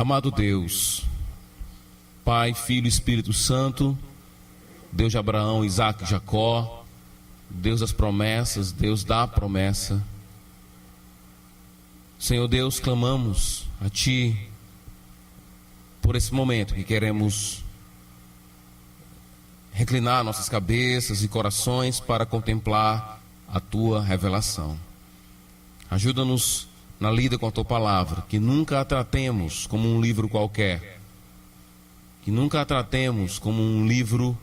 Amado Deus, Pai, Filho e Espírito Santo, Deus de Abraão, Isaque e Jacó, Deus das promessas, Deus da promessa. Senhor Deus, clamamos a Ti por esse momento que queremos reclinar nossas cabeças e corações para contemplar a Tua revelação. Ajuda-nos na lida com a Tua palavra, que nunca a tratemos como um livro qualquer, que nunca a tratemos como um livro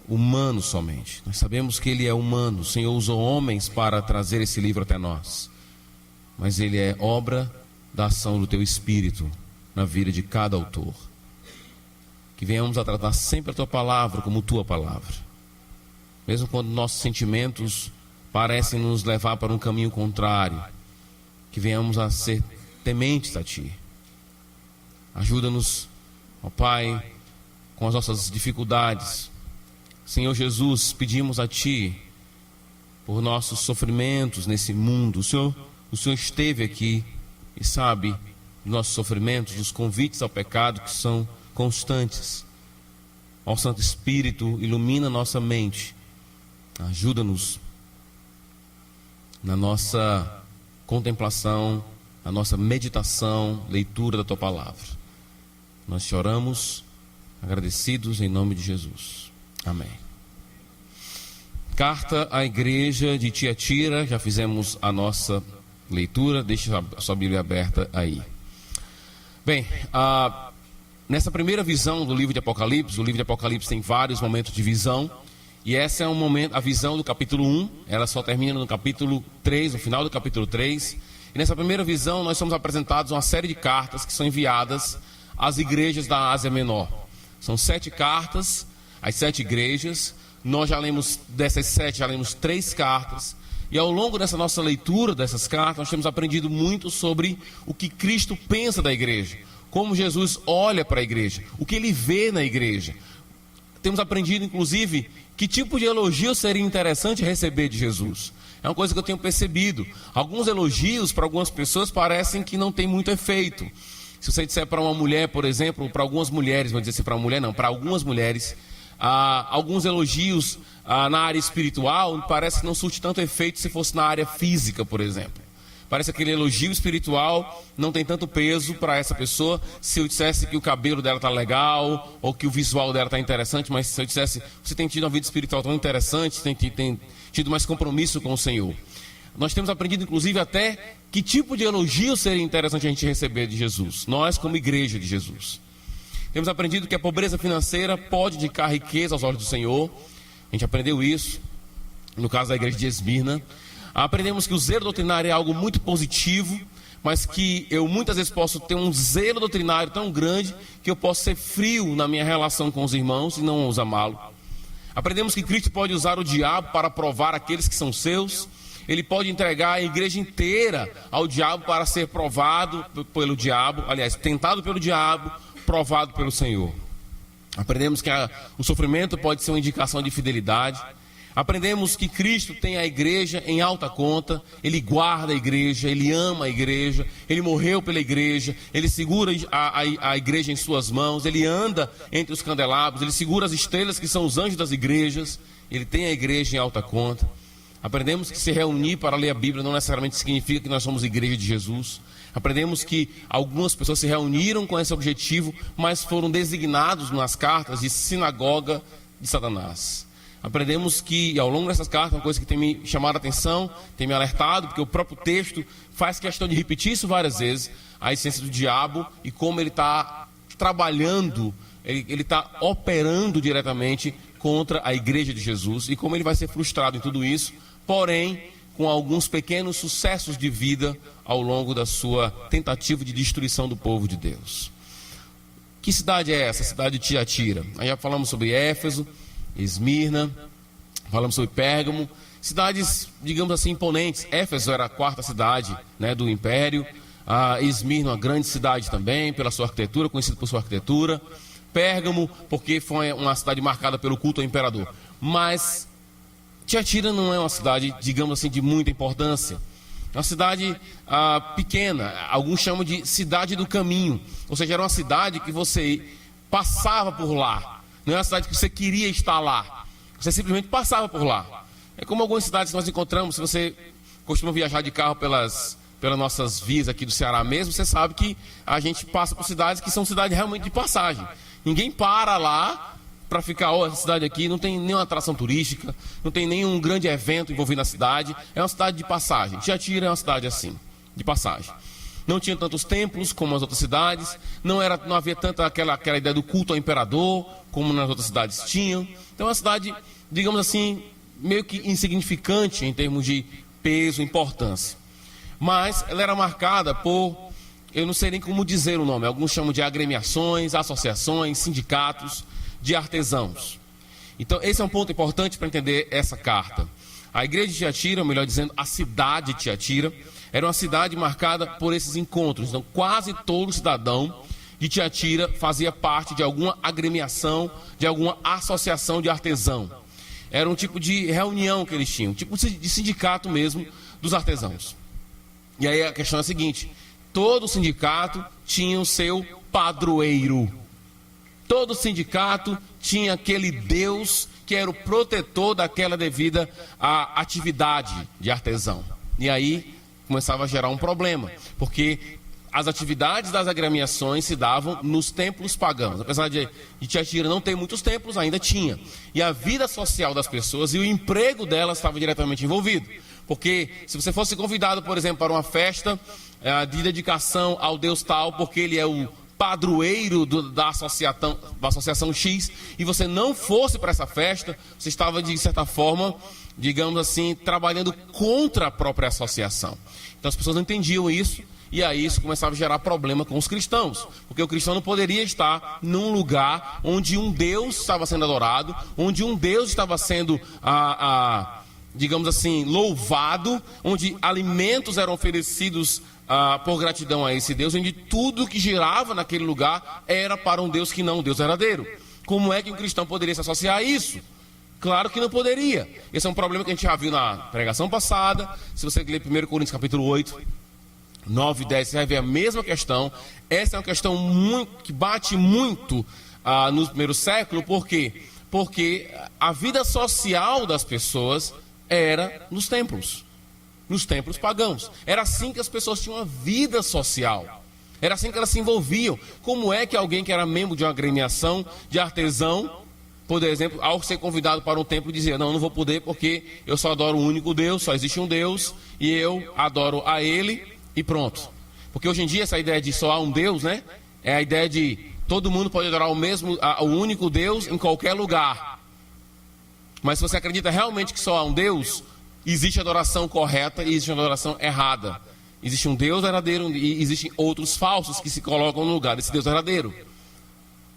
humano somente. Nós sabemos que ele é humano. O Senhor usou homens para trazer esse livro até nós, mas ele é obra da ação do Teu Espírito na vida de cada autor. Que venhamos a tratar sempre a Tua palavra como Tua palavra, mesmo quando nossos sentimentos parecem nos levar para um caminho contrário. Que venhamos a ser tementes a Ti. Ajuda-nos, ó Pai, com as nossas dificuldades. Senhor Jesus, pedimos a Ti por nossos sofrimentos nesse mundo. O Senhor esteve aqui e sabe dos nossos sofrimentos, dos convites ao pecado que são constantes. Ó Santo Espírito, ilumina nossa mente. Ajuda-nos na nossa contemplação, na nossa meditação, leitura da Tua palavra. Nós te oramos, agradecidos em nome de Jesus. Amém. Carta à igreja de Tiatira, já fizemos a nossa leitura, deixe a sua Bíblia aberta aí. Bem, nessa primeira visão do livro de Apocalipse, o livro de Apocalipse tem vários momentos de visão, e essa é um momento, a visão do capítulo 1, ela só termina no capítulo 3, no final do capítulo 3, e nessa primeira visão nós somos apresentados uma série de cartas que são enviadas às igrejas da Ásia Menor. São 7 cartas, as 7 igrejas. Nós já lemos, dessas 7, já lemos 3 cartas, e ao longo dessa nossa leitura dessas cartas, nós temos aprendido muito sobre o que Cristo pensa da igreja, como Jesus olha para a igreja, o que Ele vê na igreja. Temos aprendido, inclusive, que tipo de elogio seria interessante receber de Jesus. É uma coisa que eu tenho percebido. Alguns elogios para algumas pessoas parecem que não tem muito efeito. Se você disser para uma mulher, por exemplo, para algumas mulheres, vou dizer assim, para uma mulher não, para algumas mulheres, alguns elogios na área espiritual parece que não surte tanto efeito se fosse na área física, por exemplo. Parece que aquele elogio espiritual não tem tanto peso para essa pessoa se eu dissesse que o cabelo dela está legal, ou que o visual dela está interessante, mas se eu dissesse, você tem tido uma vida espiritual tão interessante, tem tido mais compromisso com o Senhor. Nós temos aprendido, inclusive, até que tipo de elogio seria interessante a gente receber de Jesus, nós como igreja de Jesus. Temos aprendido que a pobreza financeira pode indicar riqueza aos olhos do Senhor. A gente aprendeu isso no caso da igreja de Esmirna. Aprendemos que o zelo doutrinário é algo muito positivo, mas que eu muitas vezes posso ter um zelo doutrinário tão grande que eu posso ser frio na minha relação com os irmãos e não os amá-lo. Aprendemos que Cristo pode usar o diabo para provar aqueles que são seus. Ele pode entregar a igreja inteira ao diabo para ser provado pelo diabo, aliás, tentado pelo diabo, provado pelo Senhor. Aprendemos que o sofrimento pode ser uma indicação de fidelidade. Aprendemos que Cristo tem a igreja em alta conta. Ele guarda a igreja, Ele ama a igreja, Ele morreu pela igreja, Ele segura a igreja em suas mãos, Ele anda entre os candelabros, Ele segura as estrelas que são os anjos das igrejas. Ele tem a igreja em alta conta. Aprendemos que se reunir para ler a Bíblia não necessariamente significa que nós somos igreja de Jesus. Aprendemos que algumas pessoas se reuniram com esse objetivo, mas foram designados nas cartas de sinagoga de Satanás. Aprendemos que ao longo dessas cartas, uma coisa que tem me chamado a atenção, tem me alertado, porque o próprio texto faz questão de repetir isso várias vezes, a essência do diabo e como ele está trabalhando, ele está operando diretamente contra a igreja de Jesus e como ele vai ser frustrado em tudo isso, porém com alguns pequenos sucessos de vida ao longo da sua tentativa de destruição do povo de Deus. Que cidade é essa? A cidade de Tiatira. Aí já falamos sobre Éfeso, Esmirna, falamos sobre Pérgamo, cidades, digamos assim, imponentes. Éfeso era a 4ª cidade, né, do império. Esmirna, uma grande cidade também, pela sua arquitetura, conhecida por sua arquitetura. Pérgamo, porque foi uma cidade marcada pelo culto ao imperador. Mas Tiatira não é uma cidade, digamos assim, de muita importância. Uma cidade pequena, alguns chamam de cidade do caminho. Ou seja, era uma cidade que você passava por lá. Não era uma cidade que você queria estar lá. Você simplesmente passava por lá. É como algumas cidades que nós encontramos. Se você costuma viajar de carro pelas nossas vias aqui do Ceará mesmo, você sabe que a gente passa por cidades que são cidades realmente de passagem. Ninguém para lá para ficar, essa cidade aqui não tem nenhuma atração turística, não tem nenhum grande evento envolvido na cidade, é uma cidade de passagem. Tiatira é uma cidade assim, de passagem. Não tinha tantos templos como as outras cidades, não havia tanta aquela ideia do culto ao imperador, como nas outras cidades tinham. Então é uma cidade, digamos assim, meio que insignificante em termos de peso e importância. Mas ela era marcada por, eu não sei nem como dizer o nome, alguns chamam de agremiações, associações, sindicatos de artesãos. Então esse é um ponto importante para entender essa carta. A igreja de Tiatira, ou melhor dizendo, a cidade de Tiatira, era uma cidade marcada por esses encontros. Então quase todo cidadão de Tiatira fazia parte de alguma agremiação, de alguma associação de artesão. Era um tipo de reunião que eles tinham, um tipo de sindicato mesmo dos artesãos. E aí a questão é a seguinte: todo sindicato tinha o seu padroeiro. Todo sindicato tinha aquele Deus que era o protetor daquela devida atividade de artesão. E aí começava a gerar um problema, porque as atividades das agremiações se davam nos templos pagãos. Apesar de Tiatira não ter muitos templos, ainda tinha. E a vida social das pessoas e o emprego delas estava diretamente envolvido. Porque se você fosse convidado, por exemplo, para uma festa de dedicação ao Deus tal, porque ele é o padroeiro da associação X, e você não fosse para essa festa, você estava, de certa forma, digamos assim, trabalhando contra a própria associação. Então as pessoas não entendiam isso, e aí isso começava a gerar problema com os cristãos, porque o cristão não poderia estar num lugar onde um Deus estava sendo adorado, onde um Deus estava sendo, digamos assim, louvado, onde alimentos eram oferecidos por gratidão a esse Deus, onde tudo que girava naquele lugar era para um Deus que não, um Deus verdadeiro. Como é que um cristão poderia se associar a isso? Claro que não poderia. Esse é um problema que a gente já viu na pregação passada. Se você ler 1 Coríntios capítulo 8, 9 e 10, você vai ver a mesma questão. Essa é uma questão que bate muito no primeiro século. Por quê? Porque a vida social das pessoas era nos templos pagãos. Era assim que as pessoas tinham uma vida social. Era assim que elas se envolviam. Como é que alguém que era membro de uma agremiação de artesão, por exemplo, ao ser convidado para um templo, dizia: não vou poder porque eu só adoro um único Deus, só existe um Deus e eu adoro a Ele e pronto. Porque hoje em dia essa ideia de só há um Deus, né? É a ideia de todo mundo pode adorar o único Deus em qualquer lugar. Mas se você acredita realmente que só há um Deus, existe adoração correta e existe adoração errada. Existe um Deus verdadeiro e existem outros falsos que se colocam no lugar desse Deus verdadeiro.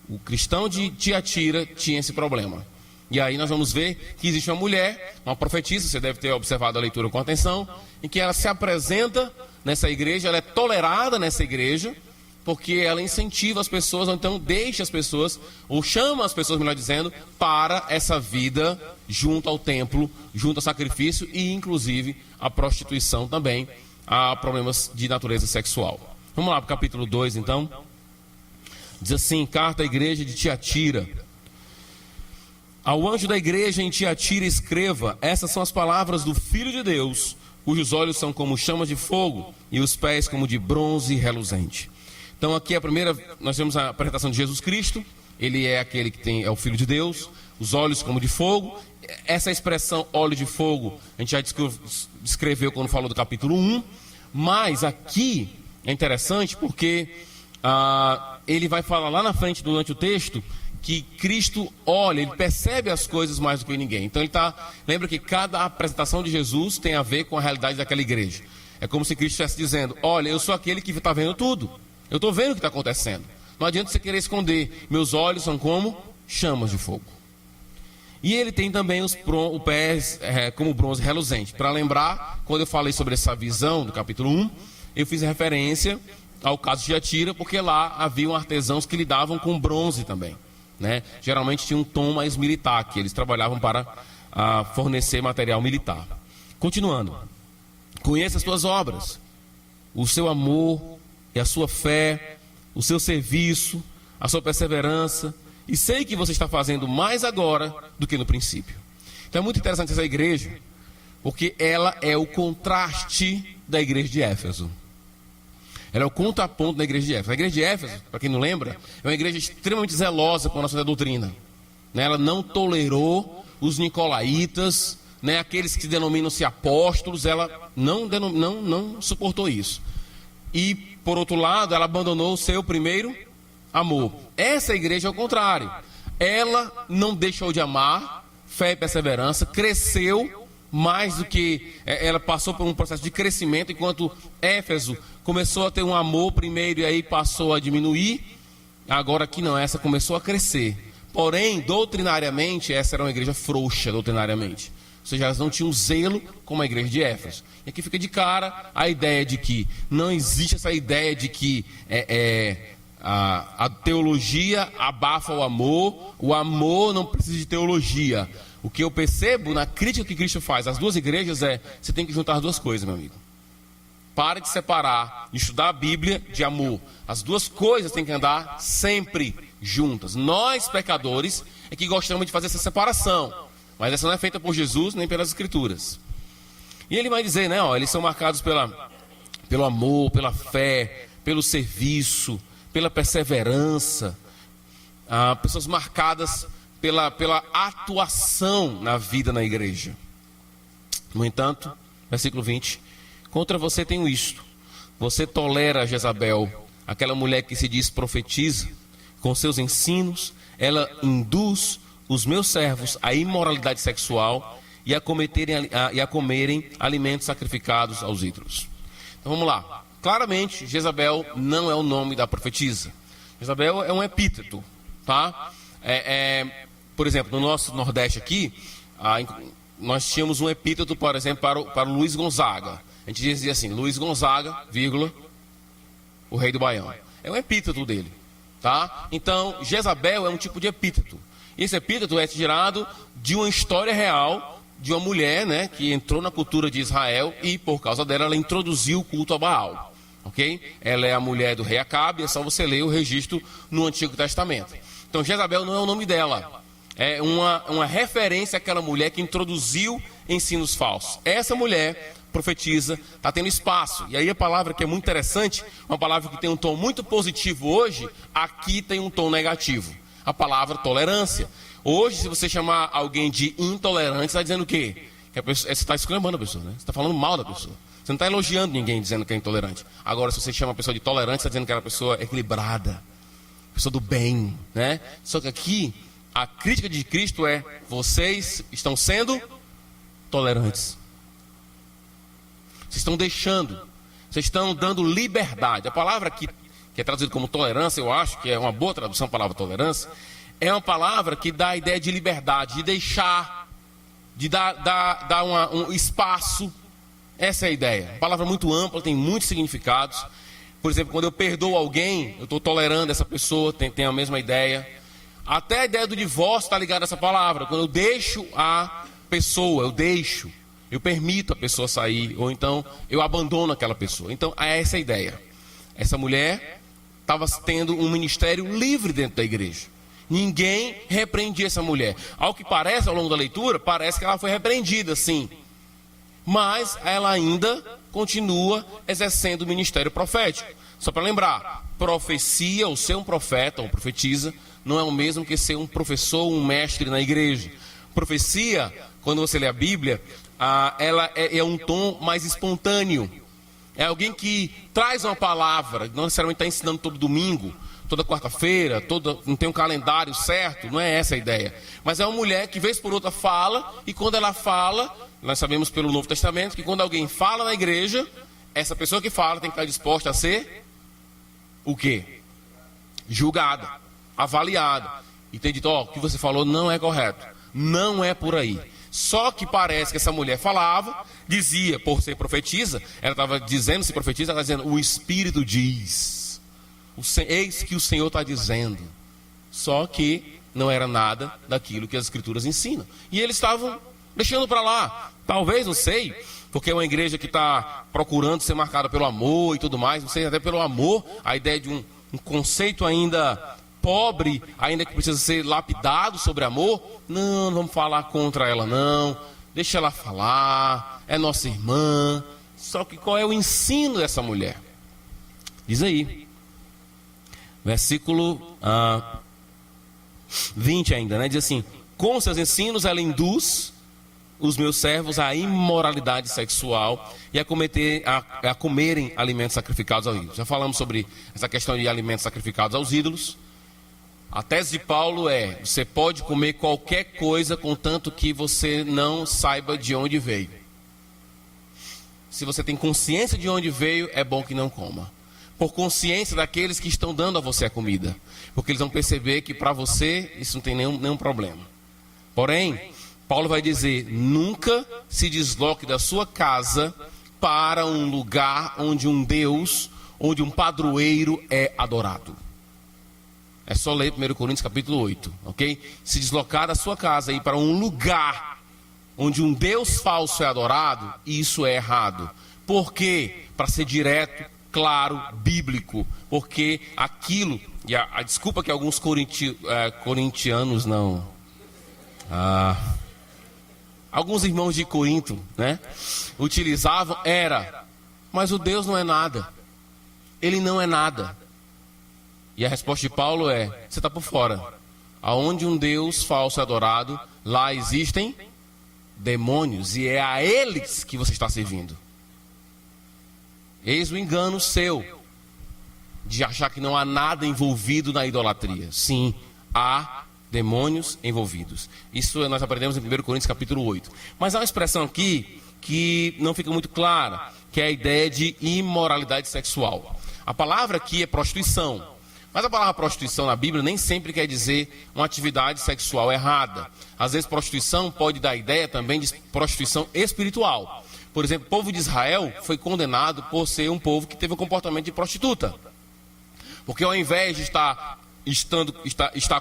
O cristão de Tiatira tinha esse problema. E aí nós vamos ver que existe uma mulher, uma profetisa, você deve ter observado a leitura com atenção, em que ela se apresenta nessa igreja, ela é tolerada nessa igreja, porque ela incentiva as pessoas, ou então deixa as pessoas, ou chama as pessoas, melhor dizendo, para essa vida junto ao templo, junto ao sacrifício e inclusive a prostituição também, a problemas de natureza sexual. Vamos lá para o capítulo 2 então. Diz assim: carta à igreja de Tiatira. Ao anjo da igreja em Tiatira escreva: essas são as palavras do Filho de Deus, cujos olhos são como chamas de fogo e os pés como de bronze reluzente. Então aqui a primeira, nós temos a apresentação de Jesus Cristo. Ele é aquele que é o Filho de Deus, os olhos como de fogo. Essa expressão óleo de fogo a gente já descreveu quando falou do capítulo 1. Mas aqui é interessante porque ele vai falar lá na frente durante o texto que Cristo olha, ele percebe as coisas mais do que ninguém. Então lembra que cada apresentação de Jesus tem a ver com a realidade daquela igreja. É como se Cristo estivesse dizendo: olha, eu sou aquele que está vendo tudo. Eu estou vendo o que está acontecendo. Não adianta você querer esconder. Meus olhos são como chamas de fogo. E ele tem também os pés como bronze reluzente. Para lembrar, quando eu falei sobre essa visão do capítulo 1, eu fiz referência ao caso de Tiatira, porque lá haviam artesãos que lidavam com bronze também, né? Geralmente tinha um tom mais militar, que eles trabalhavam para fornecer material militar. Continuando. Conheço as tuas obras, o seu amor e a sua fé, o seu serviço, a sua perseverança, e sei que você está fazendo mais agora do que no princípio. Então é muito interessante essa igreja, porque ela é o contraste da igreja de Éfeso. Ela é o contraponto da igreja de Éfeso. A igreja de Éfeso, para quem não lembra, é uma igreja extremamente zelosa com a nossa doutrina. Ela não tolerou os nicolaítas, aqueles que denominam-se apóstolos, ela não suportou isso. E, por outro lado, ela abandonou o seu primeiro amor. Essa igreja é o contrário. Ela não deixou de amar, fé e perseverança, cresceu mais do que... Ela passou por um processo de crescimento, enquanto Éfeso começou a ter um amor primeiro e aí passou a diminuir. Agora aqui não, essa começou a crescer. Porém, doutrinariamente, essa era uma igreja frouxa, doutrinariamente. Ou seja, elas não tinham zelo como a igreja de Éfeso. E aqui fica de cara a ideia de que não existe essa ideia de que a teologia abafa o amor não precisa de teologia. O que eu percebo na crítica que Cristo faz às duas igrejas é: você tem que juntar as duas coisas, meu amigo. Pare de separar, de estudar a Bíblia de amor. As duas coisas têm que andar sempre juntas. Nós, pecadores, é que gostamos de fazer essa separação. Mas essa não é feita por Jesus nem pelas Escrituras. E ele vai dizer, eles são marcados pelo amor, pela fé, pelo serviço, pela perseverança. Pessoas marcadas pela atuação na vida na igreja. No entanto, versículo 20: contra você tenho isto: você tolera Jezabel, aquela mulher que se diz profetiza. Com seus ensinos, ela induz os meus servos à imoralidade sexual e a comerem alimentos sacrificados aos ídolos. Então vamos lá. Claramente, Jezabel não é o nome da profetisa. Jezabel é um epíteto, tá? Por exemplo, no nosso Nordeste aqui, nós tínhamos um epíteto, por exemplo, para o Luiz Gonzaga. A gente dizia assim: Luiz Gonzaga, vírgula, o rei do Baião. É um epíteto dele, tá? Então, Jezabel é um tipo de epíteto. Esse epíteto é tirado de uma história real de uma mulher, que entrou na cultura de Israel e, por causa dela, ela introduziu o culto a Baal. Ok? Ela é a mulher do rei Acabe, é só você ler o registro no Antigo Testamento. Então, Jezabel não é o nome dela. É uma referência àquela mulher que introduziu ensinos falsos. Essa mulher profetiza, está tendo espaço. E aí a palavra que é muito interessante, uma palavra que tem um tom muito positivo hoje, aqui tem um tom negativo. A palavra tolerância. Hoje, se você chamar alguém de intolerante, você está dizendo o quê? Que você está esculhambando a pessoa, Você está falando mal da pessoa. Você não está elogiando ninguém dizendo que é intolerante. Agora, se você chama a pessoa de tolerante, você está dizendo que é uma pessoa equilibrada, pessoa do bem, Só que aqui, a crítica de Cristo é: vocês estão sendo tolerantes. Vocês estão deixando, vocês estão dando liberdade. A palavra aqui, que é traduzida como tolerância, eu acho que é uma boa tradução a palavra tolerância, é uma palavra que dá a ideia de liberdade, de deixar, de dar um espaço. Essa é a ideia. Uma palavra muito ampla, tem muitos significados. Por exemplo, quando eu perdoo alguém, eu estou tolerando essa pessoa, tem a mesma ideia. Até a ideia do divórcio está ligada a essa palavra. Quando eu deixo a pessoa, eu permito a pessoa sair, ou então eu abandono aquela pessoa. Então, é essa a ideia. Essa mulher estava tendo um ministério livre dentro da igreja. Ninguém repreendia essa mulher. Ao que parece, ao longo da leitura, parece que ela foi repreendida, sim. Mas ela ainda continua exercendo o ministério profético. Só para lembrar, profecia, ou ser um profeta ou profetisa, não é o mesmo que ser um professor ou um mestre na igreja. Profecia, quando você lê a Bíblia, ela é um tom mais espontâneo. É alguém que traz uma palavra, não necessariamente está ensinando todo domingo, toda quarta-feira, não tem um calendário certo, não é essa a ideia. Mas é uma mulher que vez por outra fala, e quando ela fala, nós sabemos pelo Novo Testamento, que quando alguém fala na igreja, essa pessoa que fala tem que estar disposta a ser o quê? Julgada, avaliada. E tem dito: o que você falou não é correto, não é por aí. Só que parece que essa mulher falava, dizia, por ser profetisa, ela estava dizendo, se profetiza, ela estava dizendo: o Espírito diz, eis que o Senhor está dizendo. Só que não era nada daquilo que as Escrituras ensinam. E eles estavam deixando para lá. Talvez, não sei, porque é uma igreja que está procurando ser marcada pelo amor e tudo mais, não sei, até pelo amor, a ideia de um conceito ainda pobre, ainda que precisa ser lapidado sobre amor. Não vamos falar contra ela não, deixa ela falar, é nossa irmã. Só que qual é o ensino dessa mulher? Diz aí, versículo 20 ainda, né? Diz assim: com seus ensinos ela induz os meus servos à imoralidade sexual e a comerem alimentos sacrificados aos ídolos. Já falamos sobre essa questão de alimentos sacrificados aos ídolos. A tese de Paulo é: você pode comer qualquer coisa, contanto que você não saiba de onde veio. Se você tem consciência de onde veio, é bom que não coma. Por consciência daqueles que estão dando a você a comida, porque eles vão perceber que para você isso não tem nenhum problema. Porém, Paulo vai dizer: nunca se desloque da sua casa para um lugar onde um Deus, onde um padroeiro é adorado. É só ler 1 Coríntios capítulo 8, ok? Se deslocar da sua casa e ir para um lugar onde um Deus falso é adorado, isso é errado. Por quê? Para ser direto, claro, bíblico. Porque aquilo, e a desculpa que alguns corintianos não... alguns irmãos de Corinto, né, utilizavam era: mas o Deus não é nada. Ele não é nada. E a resposta de Paulo é: você está por fora. Aonde um Deus falso é adorado, lá existem demônios, e é a eles que você está servindo. Eis o engano seu de achar que não há nada envolvido na idolatria. Sim, há demônios envolvidos. Isso nós aprendemos em 1 Coríntios capítulo 8. Mas há uma expressão aqui que não fica muito clara, que é a ideia de imoralidade sexual. A palavra aqui é prostituição. Mas a palavra prostituição na Bíblia nem sempre quer dizer uma atividade sexual errada. Às vezes prostituição pode dar a ideia também de prostituição espiritual. Por exemplo, o povo de Israel foi condenado por ser um povo que teve um comportamento de prostituta. Porque ao invés de estar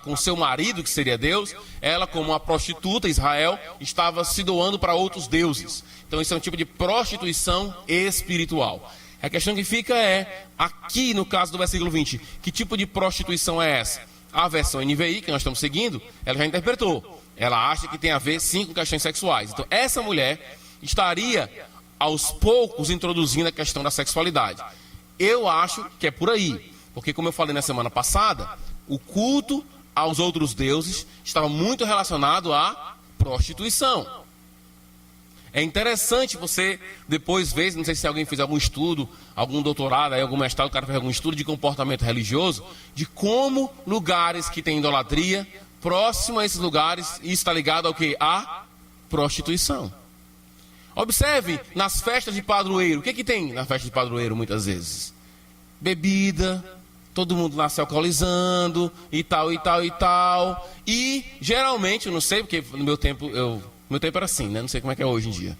com seu marido, que seria Deus, ela, como uma prostituta, Israel, estava se doando para outros deuses. Então isso é um tipo de prostituição espiritual. A questão que fica é, aqui no caso do versículo 20, que tipo de prostituição é essa? A versão NVI, que nós estamos seguindo, ela já interpretou. Ela acha que tem a ver, sim, com questões sexuais. Então essa mulher estaria, aos poucos, introduzindo a questão da sexualidade. Eu acho que é por aí. Porque, como eu falei na semana passada, o culto aos outros deuses estava muito relacionado à prostituição. É interessante você depois ver, não sei se alguém fez algum estudo, algum doutorado, algum mestrado, o cara fez algum estudo de comportamento religioso, de como lugares que têm idolatria, próximo a esses lugares, isso está ligado ao quê? À prostituição. Observe nas festas de padroeiro, o que tem na festa de padroeiro muitas vezes? Bebida, todo mundo lá se alcoolizando, e tal, e tal, e tal. E geralmente, eu não sei, porque no meu tempo era assim, né? Não sei como é que é hoje em dia.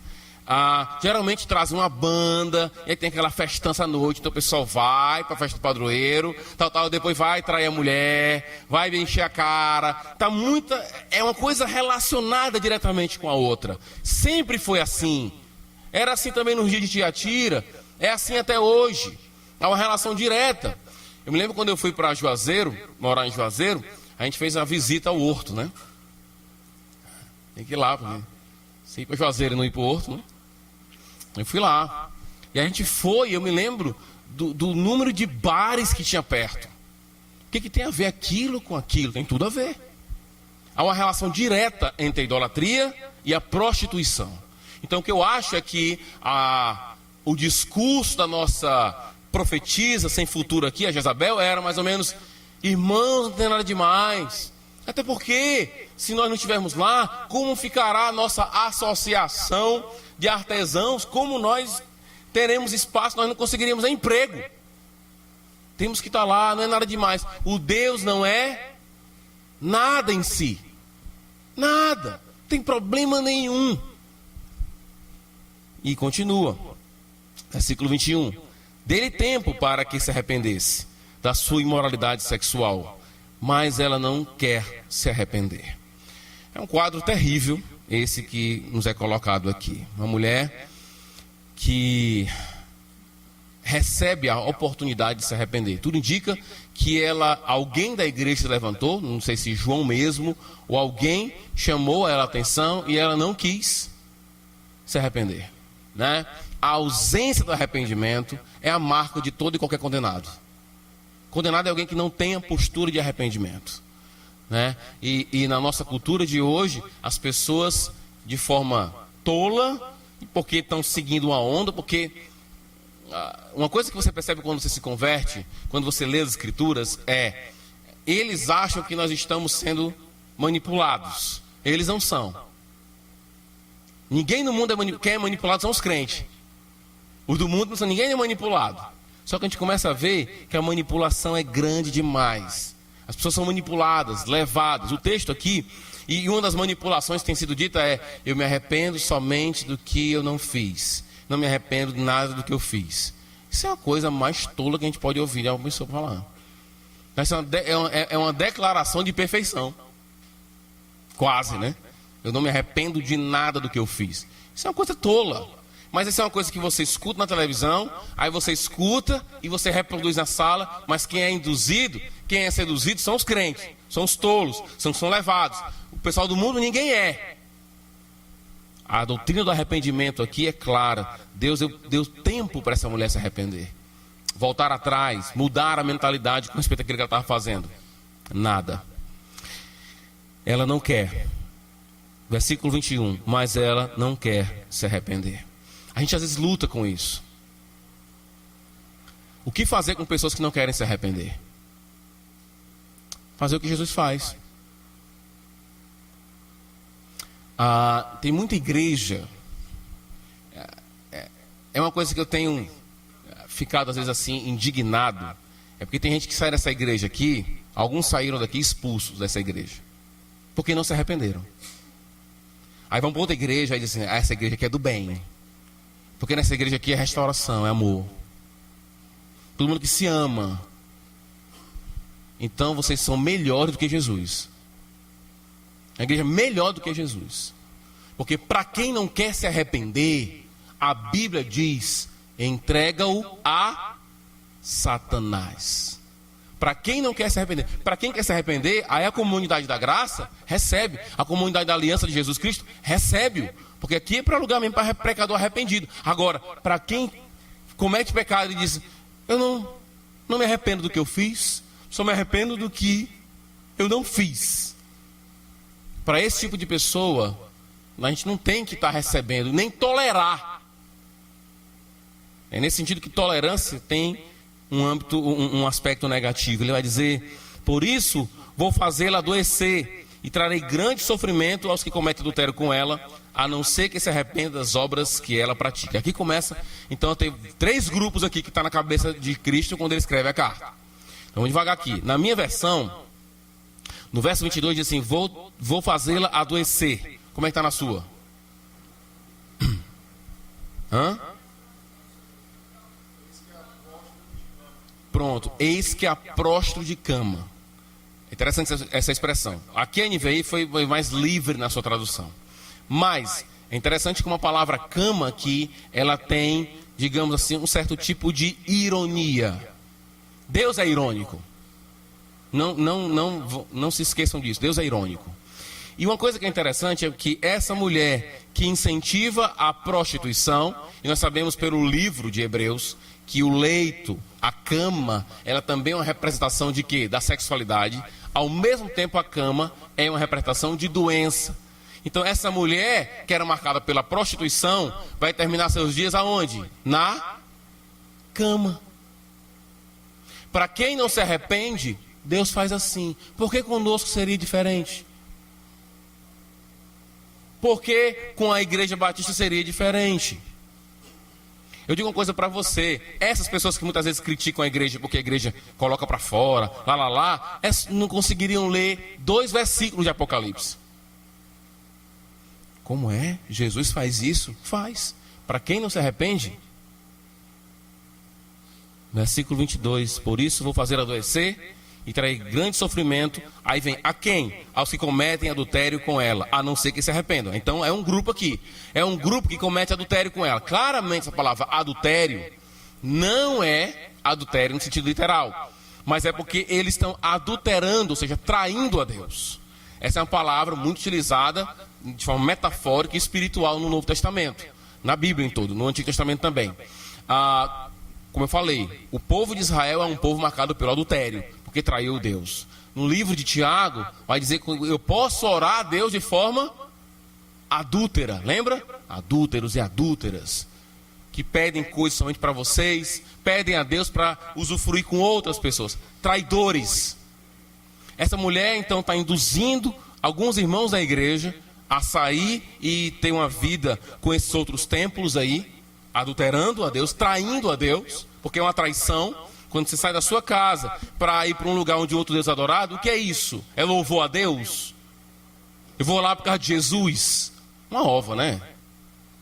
Geralmente traz uma banda, e aí tem aquela festança à noite, então o pessoal vai para a festa do padroeiro, tal, depois vai trair a mulher, vai encher a cara. É uma coisa relacionada diretamente com a outra. Sempre foi assim. Era assim também nos dias de Tiatira, é assim até hoje. Há uma relação direta. Eu me lembro quando eu fui para Juazeiro, morar em Juazeiro, a gente fez uma visita ao horto, né? Tem que ir lá, porque se ir para Juazeiro e não ir para o horto, né? Eu fui lá. E a gente foi, eu me lembro do número de bares que tinha perto. O que tem a ver aquilo com aquilo? Tem tudo a ver. Há uma relação direta entre a idolatria e a prostituição. Então o que eu acho é que o discurso da nossa profetisa sem futuro aqui, a Jezabel, era mais ou menos: irmãos, não tem nada demais. Até porque, se nós não estivermos lá, como ficará a nossa associação de artesãos? Como nós teremos espaço? Nós não conseguiríamos emprego. Temos que estar lá, não é nada demais. O Deus não é nada em si. Nada. Não tem problema nenhum. E continua. Versículo 21. Dê-lhe tempo para que se arrependesse da sua imoralidade sexual, mas ela não quer se arrepender. É um quadro terrível esse que nos é colocado aqui. Uma mulher que recebe a oportunidade de se arrepender. Tudo indica que alguém da igreja se levantou, não sei se João mesmo, ou alguém chamou ela a atenção e ela não quis se arrepender, né? A ausência do arrependimento é a marca de todo e qualquer condenado. Condenado é alguém que não tem a postura de arrependimento, né? E na nossa cultura de hoje, as pessoas de forma tola, porque estão seguindo uma onda, porque uma coisa que você percebe quando você se converte, quando você lê as escrituras, eles acham que nós estamos sendo manipulados. Eles não são. Ninguém no mundo quem é manipulado são os crentes. Os do mundo não são, ninguém é manipulado. Só que a gente começa a ver que a manipulação é grande demais. As pessoas são manipuladas, levadas. O texto aqui, e uma das manipulações que tem sido dita eu me arrependo somente do que eu não fiz. Não me arrependo de nada do que eu fiz. Isso é a coisa mais tola que a gente pode ouvir de uma pessoa falar. Isso é uma declaração de perfeição. Quase, né? Eu não me arrependo de nada do que eu fiz. Isso é uma coisa tola. Mas isso é uma coisa que você escuta na televisão, aí você escuta e você reproduz na sala, mas quem é seduzido são os crentes, são os tolos, são levados. O pessoal do mundo ninguém é. A doutrina do arrependimento aqui é clara. Deus deu tempo para essa mulher se arrepender. Voltar atrás, mudar a mentalidade com respeito àquilo que ela estava fazendo. Nada. Ela não quer. Versículo 21. Mas ela não quer se arrepender. A gente às vezes luta com isso. O que fazer com pessoas que não querem se arrepender? Fazer o que Jesus faz. Tem muita igreja. É uma coisa que eu tenho ficado às vezes assim indignado. É porque tem gente que sai dessa igreja aqui. Alguns saíram daqui expulsos dessa igreja porque não se arrependeram. Aí vão para outra igreja e dizem assim, essa igreja aqui é do bem, porque nessa igreja aqui é restauração, é amor, todo mundo que se ama. Então vocês são melhores do que Jesus. A igreja é melhor do que Jesus. Porque para quem não quer se arrepender, a Bíblia diz, entrega-o a Satanás. Para quem não quer se arrepender. Para quem quer se arrepender, aí a comunidade da graça recebe. A comunidade da aliança de Jesus Cristo recebe-o. Porque aqui é para lugar mesmo para pecador arrependido. Agora, para quem comete pecado e diz, eu não me arrependo do que eu fiz, só me arrependo do que eu não fiz. Para esse tipo de pessoa, a gente não tem que estar recebendo, nem tolerar. É nesse sentido que tolerância tem um aspecto negativo. Ele vai dizer, por isso vou fazê-la adoecer e trarei grande sofrimento aos que cometem adultério com ela, a não ser que se arrependa das obras que ela pratica. Aqui começa, então tem 3 grupos aqui que está na cabeça de Cristo quando ele escreve a carta. Então vamos devagar aqui. Na minha versão, no verso 22 diz assim, vou fazê-la adoecer. Como é que está na sua? Pronto, eis que a prostro de cama. É interessante essa expressão. Aqui a NVI foi mais livre na sua tradução. Mas é interessante que uma palavra cama aqui, ela tem, digamos assim, um certo tipo de ironia. Deus é irônico. Não se esqueçam disso. Deus é irônico. E uma coisa que é interessante é que essa mulher que incentiva a prostituição, e nós sabemos pelo livro de Hebreus, que o leito, a cama, ela também é uma representação de quê? Da sexualidade. Ao mesmo tempo a cama é uma representação de doença. Então essa mulher que era marcada pela prostituição, vai terminar seus dias aonde? Na cama. Para quem não se arrepende, Deus faz assim. Por que conosco seria diferente? Por que com a Igreja Batista seria diferente? Eu digo uma coisa para você, essas pessoas que muitas vezes criticam a igreja porque a igreja coloca para fora, não conseguiriam ler 2 versículos de Apocalipse. Como é? Jesus faz isso? Faz. Para quem não se arrepende? Versículo 22, por isso vou fazer adoecer e trarei grande sofrimento. Aí vem, a quem? Aos que cometem adultério com ela, a não ser que se arrependam. Então é um grupo aqui, é um grupo que comete adultério com ela. Claramente essa palavra adultério não é adultério no sentido literal, mas é porque eles estão adulterando, ou seja, traindo a Deus. Essa é uma palavra muito utilizada de forma metafórica e espiritual no Novo Testamento, na Bíblia em todo, no Antigo Testamento também. Como eu falei, o povo de Israel é um povo marcado pelo adultério, porque traiu Deus. No livro de Tiago, vai dizer que eu posso orar a Deus de forma adúltera, lembra? Adúlteros e adúlteras, que pedem coisas somente para vocês, pedem a Deus para usufruir com outras pessoas, traidores. Essa mulher então está induzindo alguns irmãos da igreja a sair e ter uma vida com esses outros templos aí, adulterando a Deus, traindo a Deus, porque é uma traição. Quando você sai da sua casa para ir para um lugar onde outro Deus é adorado, o que é isso? É louvor a Deus? Eu vou lá por causa de Jesus? Uma ova, né?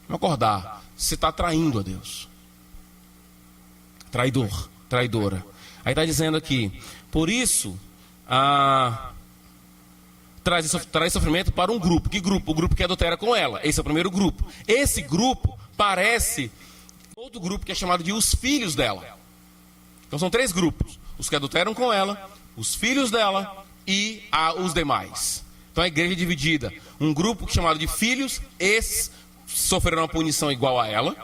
Vamos acordar. Você está traindo a Deus. Traidor, traidora. Aí está dizendo aqui, por isso, traz sofrimento para um grupo. Que grupo? O grupo que adultera com ela. Esse é o primeiro grupo. Esse grupo parece outro grupo que é chamado de os filhos dela. Então são 3 grupos: os que adulteram com ela, os filhos dela e os demais. Então a igreja é dividida. Um grupo chamado de filhos, esses sofrerão uma punição igual a ela.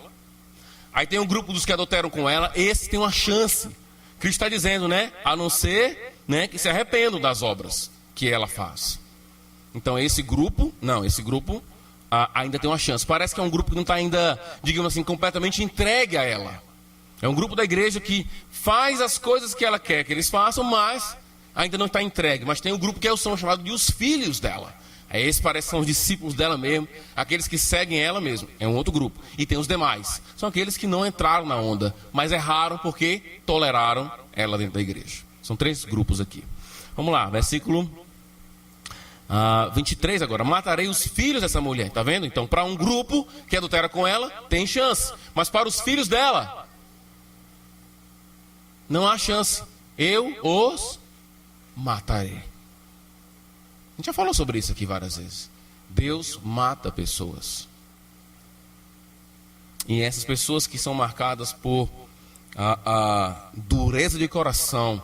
Aí tem um grupo dos que adulteram com ela, esses têm uma chance. Cristo está dizendo, né? A não ser, né, que se arrependam das obras que ela faz. Então esse grupo ainda tem uma chance. Parece que é um grupo que não está ainda, digamos assim, completamente entregue a ela. É um grupo da igreja que faz as coisas que ela quer que eles façam, mas ainda não está entregue. Mas tem um grupo que são chamados de os filhos dela. Aí esses parecem que são os discípulos dela mesmo, aqueles que seguem ela mesmo. É um outro grupo. E tem os demais. São aqueles que não entraram na onda, mas erraram porque toleraram ela dentro da igreja. São 3 grupos aqui. Vamos lá, versículo 23 agora. Matarei os filhos dessa mulher. Está vendo? Então, para um grupo que adultera com ela, tem chance. Mas para os filhos dela, não há chance. Eu os matarei. A gente já falou sobre isso aqui várias vezes. Deus mata pessoas. E essas pessoas que são marcadas por a dureza de coração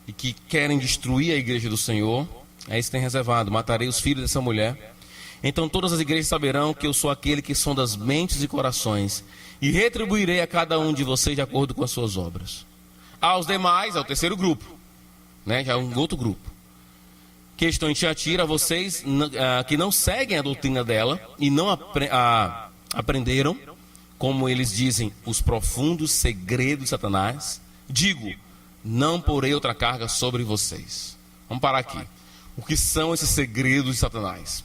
e que querem destruir a igreja do Senhor, é isso que tem reservado: matarei os filhos dessa mulher. Então todas as igrejas saberão que eu sou aquele que sonda as mentes e corações, e retribuirei a cada um de vocês de acordo com as suas obras. Aos demais, é o terceiro grupo, né? Já é um outro grupo, que estão em Tiatira, vocês que não seguem a doutrina dela e não aprenderam, como eles dizem, os profundos segredos de Satanás, digo, não porei outra carga sobre vocês. Vamos parar aqui. O que são esses segredos de Satanás?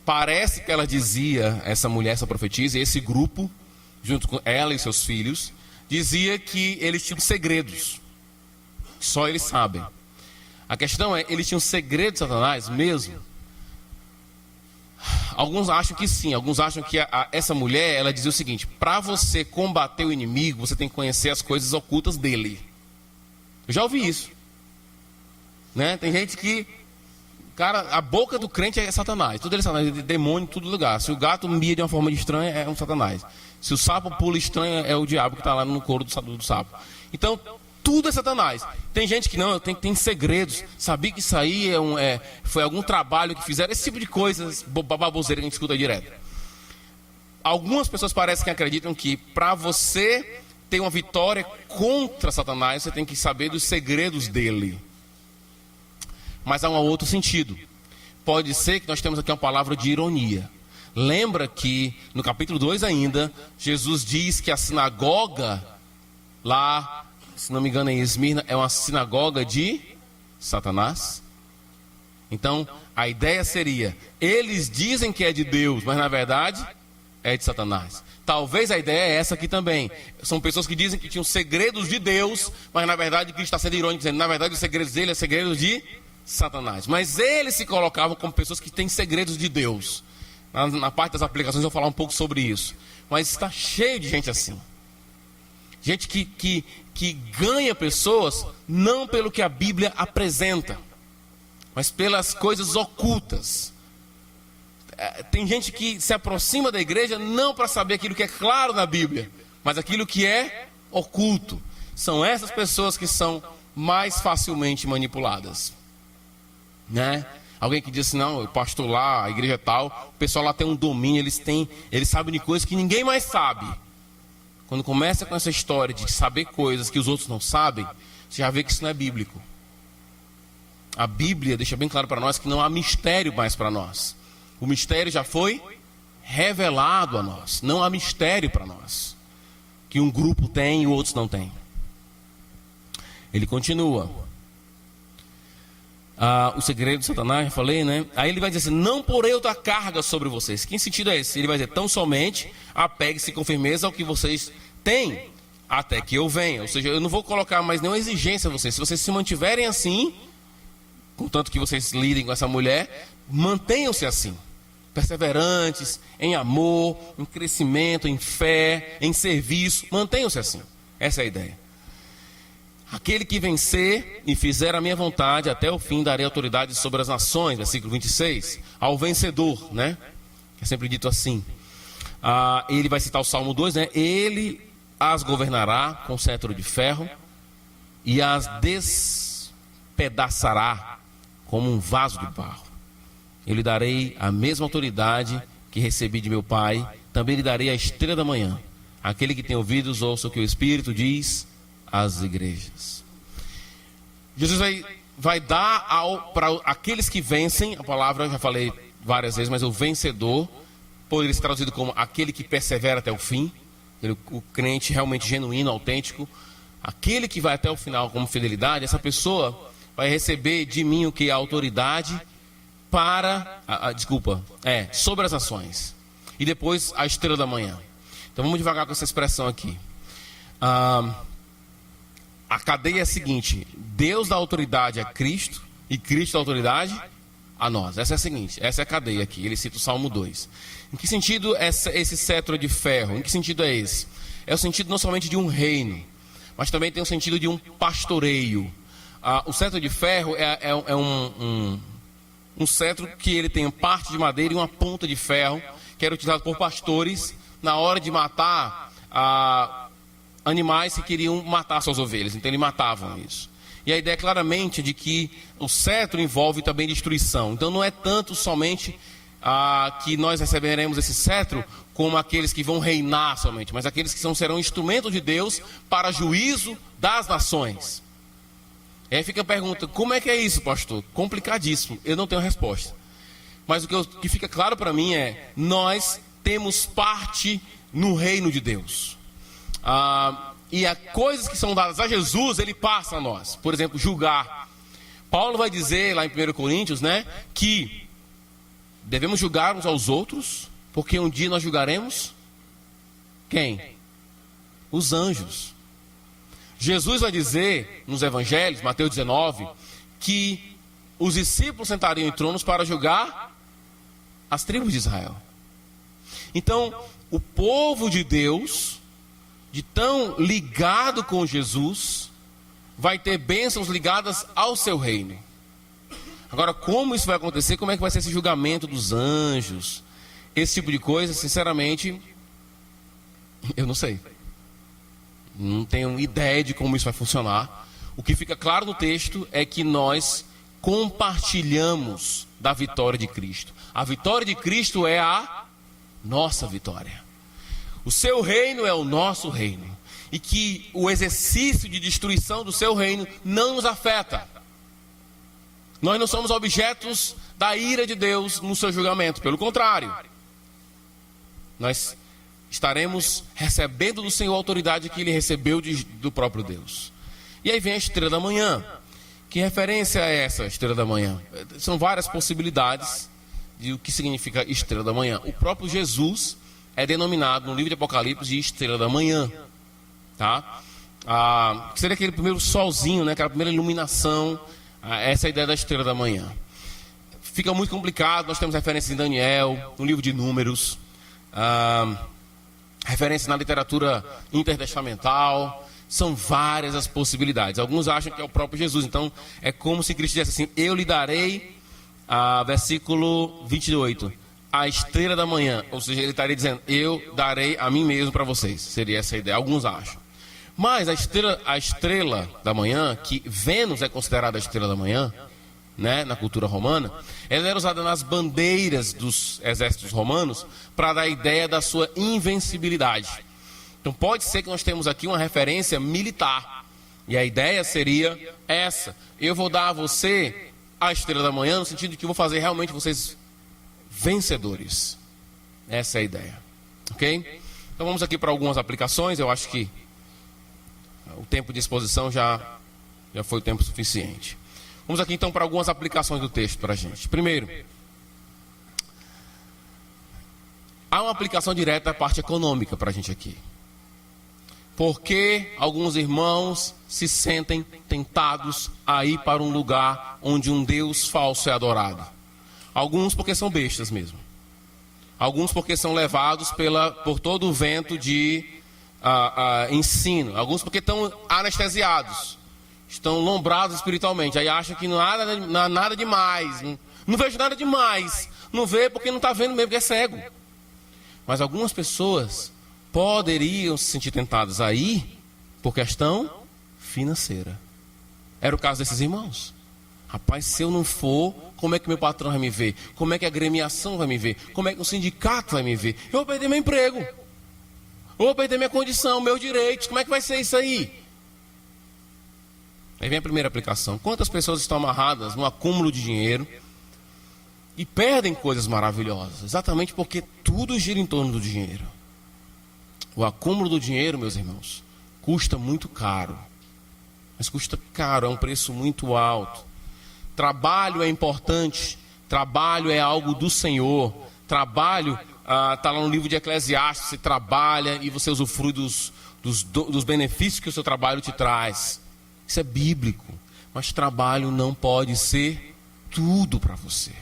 Parece que ela dizia, essa mulher, essa profetisa, esse grupo, junto com ela e seus filhos, dizia que eles tinham segredos, só eles sabem. A questão é, eles tinham segredo de Satanás mesmo? Alguns acham que sim. Alguns acham que essa mulher, ela dizia o seguinte: para você combater o inimigo, você tem que conhecer as coisas ocultas dele. Eu já ouvi isso, né? Tem gente que, cara, a boca do crente é Satanás. Tudo é Satanás, demônio em todo lugar. Se o gato mia de uma forma estranha, é um Satanás. Se o sapo pula estranho, é o diabo que está lá no couro do sapo. Então tudo é Satanás. Tem gente que não, tem segredos. Sabia que isso aí foi algum trabalho que fizeram. Esse tipo de coisas, baboseira que a gente escuta direto. Algumas pessoas parecem que acreditam que para você ter uma vitória contra Satanás, você tem que saber dos segredos dele. Mas há um outro sentido. Pode ser que nós temos aqui uma palavra de ironia. Lembra que no capítulo 2 ainda, Jesus diz que a sinagoga lá, se não me engano, em Esmirna, é uma sinagoga de Satanás. Então, a ideia seria, eles dizem que é de Deus, mas na verdade é de Satanás. Talvez a ideia é essa aqui também. São pessoas que dizem que tinham segredos de Deus, mas na verdade Cristo está sendo irônico, dizendo, na verdade os segredos dele é segredos de Satanás. Mas eles se colocavam como pessoas que têm segredos de Deus. Na parte das aplicações eu vou falar um pouco sobre isso. Mas está cheio de gente assim. Gente que que ganha pessoas não pelo que a Bíblia apresenta, mas pelas coisas ocultas. Tem gente que se aproxima da igreja não para saber aquilo que é claro na Bíblia, mas aquilo que é oculto. São essas pessoas que são mais facilmente manipuladas, né? Alguém que diz assim, não, o pastor lá, a igreja tal, o pessoal lá tem um domínio, eles sabem de coisas que ninguém mais sabe. Quando começa com essa história de saber coisas que os outros não sabem, você já vê que isso não é bíblico. A Bíblia deixa bem claro para nós que não há mistério mais para nós. O mistério já foi revelado a nós. Não há mistério para nós que um grupo tem e outros não tem. Ele continua. O segredo de Satanás, já falei, né? Aí ele vai dizer assim, não porei outra carga sobre vocês. Que sentido é esse? Ele vai dizer, tão somente apegue-se com firmeza ao que vocês têm, até que eu venha. Ou seja, eu não vou colocar mais nenhuma exigência a vocês. Se vocês se mantiverem assim, contanto que vocês lidem com essa mulher, mantenham-se assim, perseverantes, em amor, em crescimento, em fé, em serviço, mantenham-se assim. Essa é a ideia. Aquele que vencer e fizer a minha vontade, até o fim darei autoridade sobre as nações, versículo 26, ao vencedor, né? É sempre dito assim. Ele vai citar o Salmo 2, né? Ele as governará com cetro de ferro e as despedaçará como um vaso de barro. Eu lhe darei a mesma autoridade que recebi de meu Pai, também lhe darei a estrela da manhã. Aquele que tem ouvidos, ouça o que o Espírito diz às igrejas. Jesus vai dar para aqueles que vencem, a palavra, já falei várias vezes, mas o vencedor poderia ser traduzido como aquele que persevera até o fim, o crente realmente genuíno, autêntico, aquele que vai até o final como fidelidade. Essa pessoa vai receber de mim o que? A autoridade sobre as nações. E depois a estrela da manhã. Então vamos devagar com essa expressão aqui. A cadeia é a seguinte: Deus dá autoridade a Cristo e Cristo dá autoridade a nós. Essa é a seguinte, essa é a cadeia aqui. Ele cita o Salmo 2. Em que sentido esse cetro de ferro? Em que sentido é esse? É o sentido não somente de um reino, mas também tem o sentido de um pastoreio. O cetro de ferro é um cetro que ele tem parte de madeira e uma ponta de ferro, que era utilizado por pastores na hora de matar animais que queriam matar suas ovelhas. Então eles matavam isso. E a ideia é claramente de que o cetro envolve também destruição. Então não é tanto somente que nós receberemos esse cetro como aqueles que vão reinar somente, mas aqueles que serão instrumentos de Deus para juízo das nações. E aí fica a pergunta, como é que é isso, pastor? Complicadíssimo, eu não tenho resposta. Mas o que fica claro para mim é, nós temos parte no reino de Deus. E as coisas que são dadas a Jesus, ele passa a nós. Por exemplo, julgar. Paulo vai dizer lá em 1 Coríntios, né, que devemos julgar uns aos outros, porque um dia nós julgaremos quem? Os anjos. Jesus vai dizer nos evangelhos, Mateus 19, que os discípulos sentariam em tronos para julgar as tribos de Israel. Então, o povo de Deus, de tão ligado com Jesus, vai ter bênçãos ligadas ao seu reino. Agora, como isso vai acontecer? Como é que vai ser esse julgamento dos anjos? Esse tipo de coisa, sinceramente, eu não sei. Não tenho ideia de como isso vai funcionar. O que fica claro no texto é que nós compartilhamos da vitória de Cristo. A vitória de Cristo é a nossa vitória. O seu reino é o nosso reino. E que o exercício de destruição do seu reino não nos afeta. Nós não somos objetos da ira de Deus no seu julgamento. Pelo contrário, nós estaremos recebendo do Senhor a autoridade que ele recebeu do próprio Deus. E aí vem a estrela da manhã. Que referência é essa estrela da manhã? São várias possibilidades de o que significa estrela da manhã. O próprio Jesus é denominado no livro de Apocalipse de estrela da manhã, tá? Seria aquele primeiro solzinho, né? Aquela primeira iluminação. Essa é a ideia da estrela da manhã. Fica muito complicado. Nós temos referências em Daniel, no livro de Números, referências na literatura intertestamental, São várias as possibilidades. Alguns acham que é o próprio Jesus. Então, é como se Cristo dissesse assim: eu lhe darei, versículo 28, a estrela da manhã. Ou seja, ele estaria dizendo: eu darei a mim mesmo para vocês. Seria essa a ideia. Alguns acham. Mas a estrela da manhã, que Vênus é considerada a estrela da manhã, né, na cultura romana, ela era usada nas bandeiras dos exércitos romanos para dar a ideia da sua invencibilidade. Então pode ser que nós temos aqui uma referência militar. E a ideia seria essa: eu vou dar a você a estrela da manhã, no sentido de que eu vou fazer realmente vocês vencedores. Essa é a ideia. Ok? Então vamos aqui para algumas aplicações. Eu acho que o tempo de exposição já foi o tempo suficiente. Vamos aqui então para algumas aplicações do texto para a gente. Primeiro, há uma aplicação direta da parte econômica para a gente aqui. Porque alguns irmãos se sentem tentados a ir para um lugar onde um Deus falso é adorado. Alguns porque são bestas mesmo. Alguns porque são levados por todo o vento de ensino. Alguns porque estão anestesiados. Estão lombrados espiritualmente. Aí acham que não há nada demais. Não vejo nada demais. Não vê porque não está vendo mesmo, porque é cego. Mas algumas pessoas poderiam se sentir tentadas a ir por questão financeira. Era o caso desses irmãos. Rapaz, se eu não for, como é que meu patrão vai me ver? Como é que a agremiação vai me ver? Como é que o sindicato vai me ver? Eu vou perder meu emprego. Eu vou perder minha condição, meus direitos. Como é que vai ser isso aí? Aí vem a primeira aplicação. Quantas pessoas estão amarradas no acúmulo de dinheiro e perdem coisas maravilhosas? Exatamente porque tudo gira em torno do dinheiro. O acúmulo do dinheiro, meus irmãos, custa muito caro. Mas custa caro, é um preço muito alto. Trabalho é importante. Trabalho é algo do Senhor. Trabalho, está lá no livro de Eclesiastes. Você trabalha e você usufrui dos benefícios que o seu trabalho te traz. Isso é bíblico. Mas trabalho não pode ser tudo para você.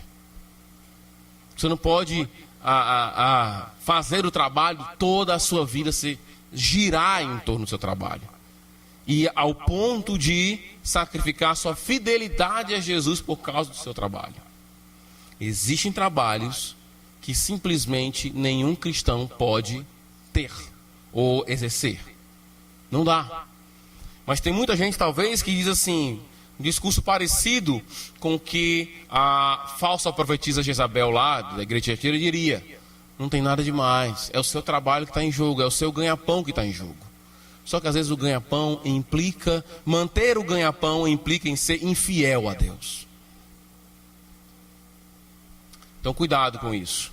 Você não pode fazer o trabalho, toda a sua vida se girar em torno do seu trabalho. E ao ponto de sacrificar sua fidelidade a Jesus por causa do seu trabalho. Existem trabalhos que simplesmente nenhum cristão pode ter ou exercer. Não dá. Mas tem muita gente talvez que diz assim, um discurso parecido com o que a falsa profetisa Jezabel lá, da igreja de Tiatira, diria: não tem nada demais, é o seu trabalho que está em jogo, é o seu ganha-pão que está em jogo. Só que às vezes o ganha-pão implica, manter o ganha-pão implica em ser infiel a Deus. Então cuidado com isso.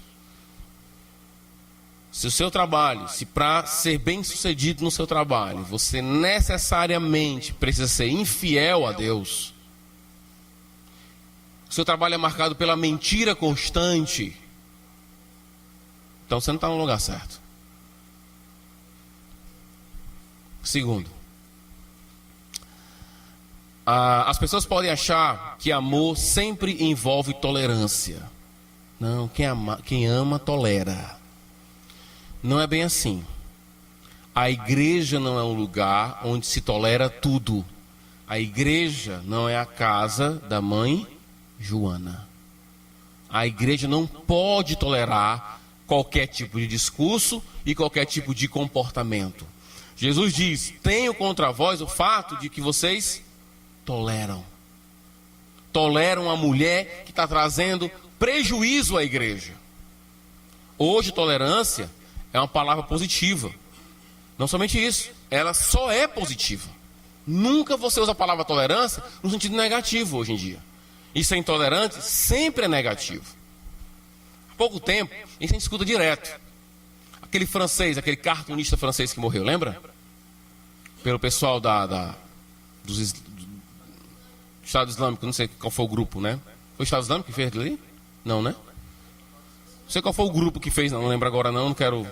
Se o seu trabalho, se para ser bem sucedido no seu trabalho, você necessariamente precisa ser infiel a Deus, o seu trabalho é marcado pela mentira constante, então você não está no lugar certo. Segundo, as pessoas podem achar que amor sempre envolve tolerância. Não, quem ama tolera. Não é bem assim. A igreja não é um lugar onde se tolera tudo. A igreja não é a casa da mãe Joana. A igreja não pode tolerar qualquer tipo de discurso e qualquer tipo de comportamento. Jesus diz: tenho contra vós o fato de que vocês toleram a mulher que está trazendo prejuízo à igreja. Hoje tolerância é uma palavra positiva. Não somente isso, ela só é positiva. Nunca você usa a palavra tolerância no sentido negativo hoje em dia. E ser intolerante sempre é negativo. Há pouco tempo, isso a gente escuta direto. Aquele francês, aquele cartunista francês que morreu, lembra? Pelo pessoal do Estado Islâmico, não sei qual foi o grupo, né? Foi o Estado Islâmico que fez aquilo ali? Não, né? Não sei qual foi o grupo que fez, não lembro agora não quero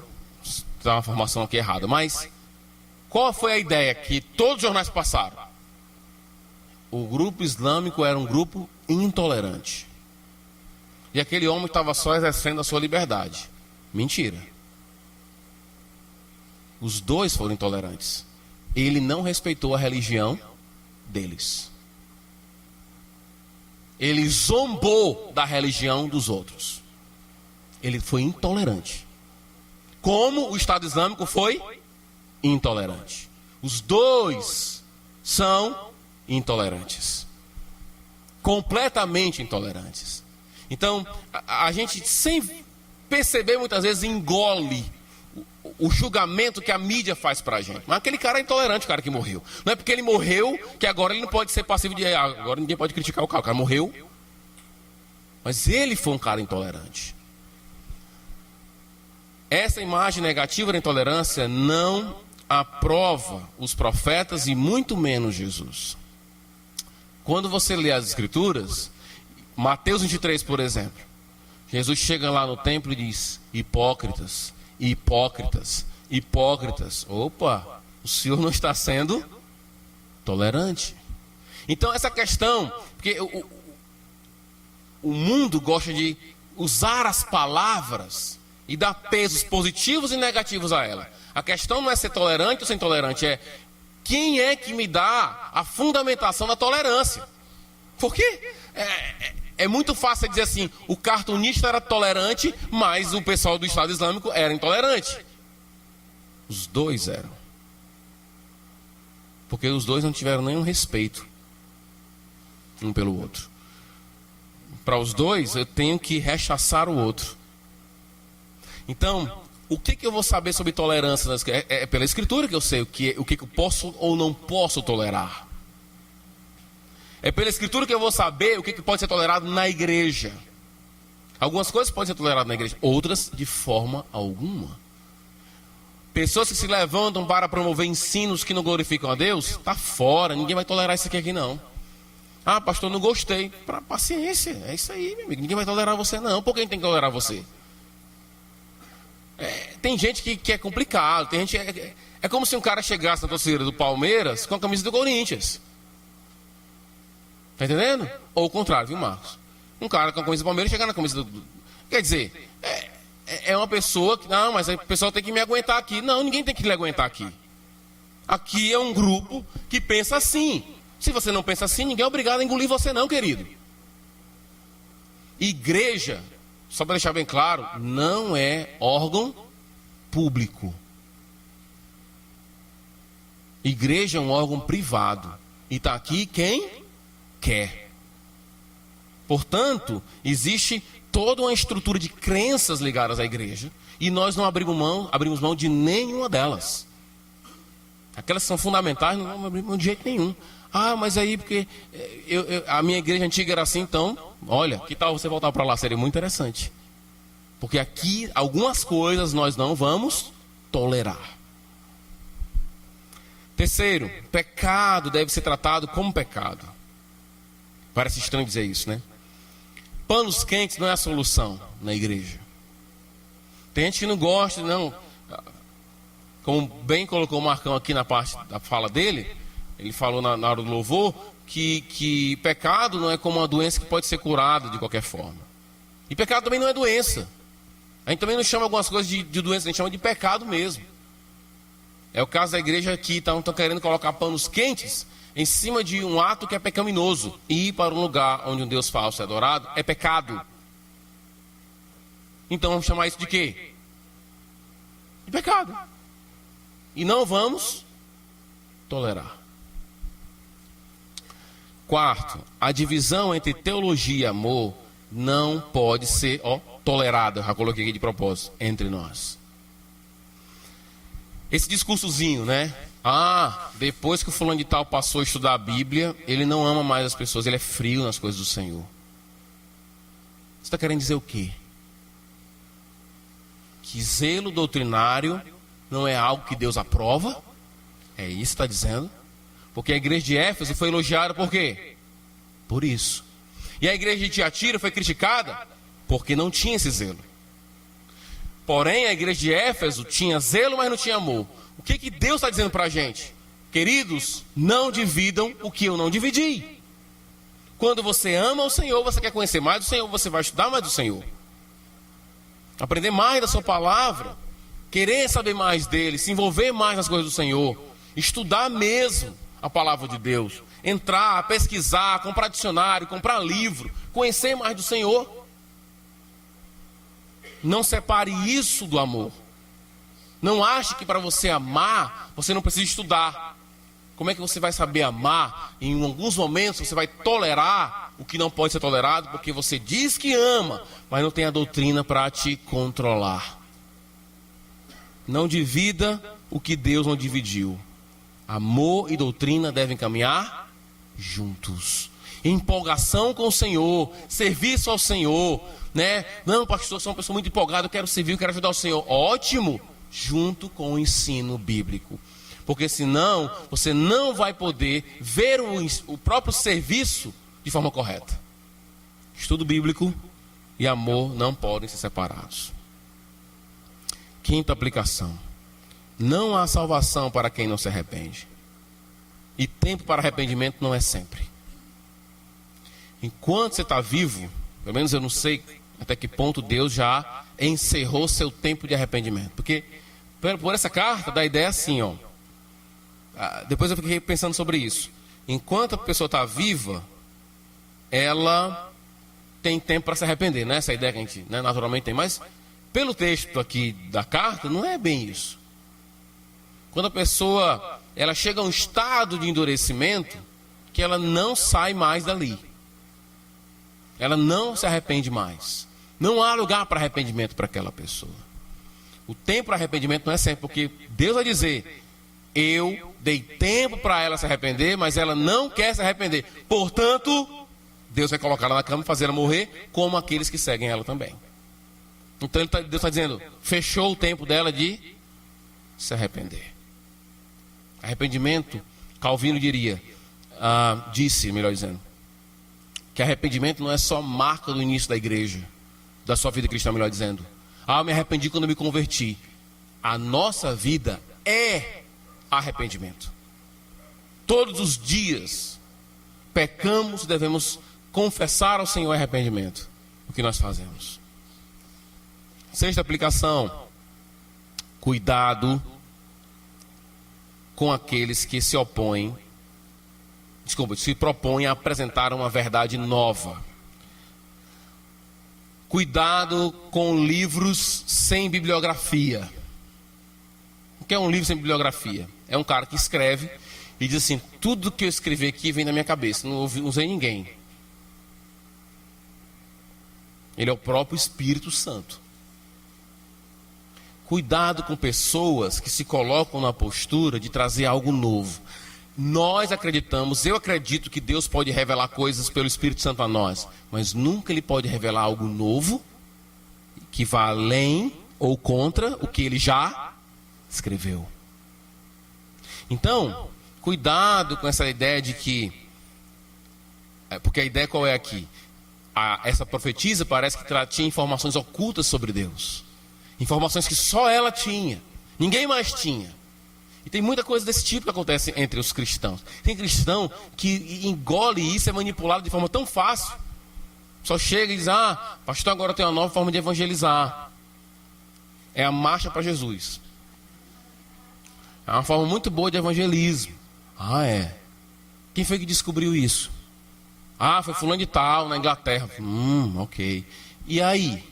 dar uma informação aqui errada. Mas, qual foi a ideia que todos os jornais passaram? O grupo islâmico era um grupo intolerante. E aquele homem estava só exercendo a sua liberdade. Mentira. Os dois foram intolerantes. ele não respeitou a religião deles. Ele zombou da religião dos outros. Ele foi intolerante. Como o Estado Islâmico foi intolerante. Os dois são intolerantes. Completamente intolerantes. Então, a gente, sem perceber, muitas vezes engole o julgamento que a mídia faz pra gente. Mas aquele cara é intolerante, o cara que morreu. Não é porque ele morreu que agora ele não pode ser passivo de... Agora ninguém pode criticar o cara morreu. Mas ele foi um cara intolerante. Essa imagem negativa da intolerância não aprova os profetas e muito menos Jesus. Quando você lê as Escrituras, Mateus 23, por exemplo, Jesus chega lá no templo e diz: hipócritas, hipócritas, hipócritas. Opa, o Senhor não está sendo tolerante. Então essa questão, porque o mundo gosta de usar as palavras e dar pesos positivos e negativos a ela. A questão não é ser tolerante ou ser intolerante, é quem é que me dá a fundamentação da tolerância. Porque é muito fácil dizer assim, o cartunista era tolerante, mas o pessoal do Estado Islâmico era intolerante. Os dois eram. Porque os dois não tiveram nenhum respeito um pelo outro. Para os dois, eu tenho que rechaçar o outro. Então, o que eu vou saber sobre tolerância? É pela Escritura que eu sei o que eu posso ou não posso tolerar. É pela Escritura que eu vou saber o que pode ser tolerado na igreja. Algumas coisas podem ser toleradas na igreja, outras de forma alguma. Pessoas que se levantam para promover ensinos que não glorificam a Deus, está fora, ninguém vai tolerar isso aqui não. Ah, pastor, não gostei. Paciência, é isso aí, meu amigo. Ninguém vai tolerar você não. Por que tem que tolerar você? Tem gente que é complicado. Tem gente é como se um cara chegasse na torcida do Palmeiras com a camisa do Corinthians. Tá entendendo? Ou o contrário, viu, Marcos? Um cara com a camisa do Palmeiras chegar na camisa do... Quer dizer, é uma pessoa que... Não, mas a pessoa tem que me aguentar aqui. Não, ninguém tem que lhe aguentar aqui. Aqui é um grupo que pensa assim. Se você não pensa assim, ninguém é obrigado a engolir você não, querido. Igreja, só para deixar bem claro, não é órgão público. Igreja é um órgão privado. E está aqui quem quer. Portanto, existe toda uma estrutura de crenças ligadas à igreja. E nós não abrimos mão de nenhuma delas. Aquelas que são fundamentais, não vamos abrir mão de jeito nenhum. Ah, mas aí porque a minha igreja antiga era assim, então, olha, que tal você voltar para lá? Seria muito interessante. Porque aqui, algumas coisas nós não vamos tolerar. Terceiro, pecado deve ser tratado como pecado. Parece estranho dizer isso, né? Panos quentes não é a solução na igreja. Tem gente que não gosta, não. Como bem colocou o Marcão aqui na parte da fala dele, ele falou na hora do louvor que pecado não é como uma doença que pode ser curada de qualquer forma. E pecado também não é doença. A gente também não chama algumas coisas de doença, a gente chama de pecado mesmo. É o caso da igreja aqui, estão querendo colocar panos quentes em cima de um ato que é pecaminoso. E ir para um lugar onde um Deus falso é adorado é pecado. Então vamos chamar isso de quê? De pecado. E não vamos tolerar. Quarto, a divisão entre teologia e amor não pode ser tolerada. Eu já coloquei aqui de propósito, entre nós. Esse discursozinho, né? Ah, depois que o fulano de tal passou a estudar a Bíblia, ele não ama mais as pessoas, ele é frio nas coisas do Senhor. Você está querendo dizer o quê? Que zelo doutrinário não é algo que Deus aprova? É isso que está dizendo? Porque a igreja de Éfeso foi elogiada por quê? Por isso. E a igreja de Tiatira foi criticada porque não tinha esse zelo. Porém, a igreja de Éfeso tinha zelo, mas não tinha amor. O que Deus está dizendo para a gente? Queridos, não dividam o que eu não dividi. Quando você ama o Senhor, você quer conhecer mais do Senhor, você vai estudar mais do Senhor. Aprender mais da sua palavra. Querer saber mais dele, se envolver mais nas coisas do Senhor. estudar mesmo a palavra de Deus, entrar, pesquisar, comprar dicionário, comprar livro, conhecer mais do Senhor. Não separe isso do amor. Não ache que para você amar, você não precisa estudar. Como é que você vai saber amar? Em alguns momentos você vai tolerar o que não pode ser tolerado, porque você diz que ama, mas não tem a doutrina para te controlar. Não divida o que Deus não dividiu. Amor e doutrina devem caminhar juntos. Empolgação com o Senhor, serviço ao Senhor, né? Não, pastor, eu sou uma pessoa muito empolgada, eu quero servir, eu quero ajudar o Senhor. Ótimo, junto com o ensino bíblico. Porque senão você não vai poder ver o próprio serviço de forma correta. Estudo bíblico e amor não podem ser separados. Quinta aplicação. Não há salvação para quem não se arrepende. E tempo para arrependimento não é sempre. Enquanto você está vivo, pelo menos eu não sei até que ponto Deus já encerrou seu tempo de arrependimento. Porque por essa carta dá a ideia assim, ó. Depois eu fiquei pensando sobre isso. Enquanto a pessoa está viva, ela tem tempo para se arrepender, né? Essa ideia que a gente, né, naturalmente tem. Mas pelo texto aqui da carta, não é bem isso. Quando a pessoa ela chega a um estado de endurecimento, que ela não sai mais dali. Ela não se arrepende mais. Não há lugar para arrependimento para aquela pessoa. O tempo para arrependimento não é sempre, porque Deus vai dizer: eu dei tempo para ela se arrepender, mas ela não quer se arrepender. Portanto, Deus vai colocar ela na cama e fazer ela morrer, como aqueles que seguem ela também. Então Deus está dizendo, fechou o tempo dela de se arrepender. Arrependimento, Calvino disse, melhor dizendo, que arrependimento não é só marca do início da igreja, da sua vida cristã, melhor dizendo. Eu me arrependi quando me converti. A nossa vida é arrependimento. Todos os dias pecamos e devemos confessar ao Senhor arrependimento. O que nós fazemos. Sexta aplicação: cuidado com aqueles que se propõem a apresentar uma verdade nova. Cuidado com livros sem bibliografia. O que é um livro sem bibliografia? É um cara que escreve e diz assim: tudo que eu escrevi aqui vem da minha cabeça, não usei ninguém. Ele é o próprio Espírito Santo. Cuidado com pessoas que se colocam na postura de trazer algo novo. Nós acreditamos, eu acredito que Deus pode revelar coisas pelo Espírito Santo a nós, mas nunca Ele pode revelar algo novo que vá além ou contra o que Ele já escreveu. Então, cuidado com essa ideia de que, porque a ideia qual é aqui? Essa profetisa parece que tinha informações ocultas sobre Deus. Informações que só ela tinha, ninguém mais tinha. E tem muita coisa desse tipo que acontece entre os cristãos. Tem cristão que engole isso, é manipulado de forma tão fácil. Só chega e diz: pastor, agora tem uma nova forma de evangelizar. É a marcha para Jesus. É uma forma muito boa de evangelismo. É. Quem foi que descobriu isso? Foi fulano de tal, na Inglaterra. Ok. E aí?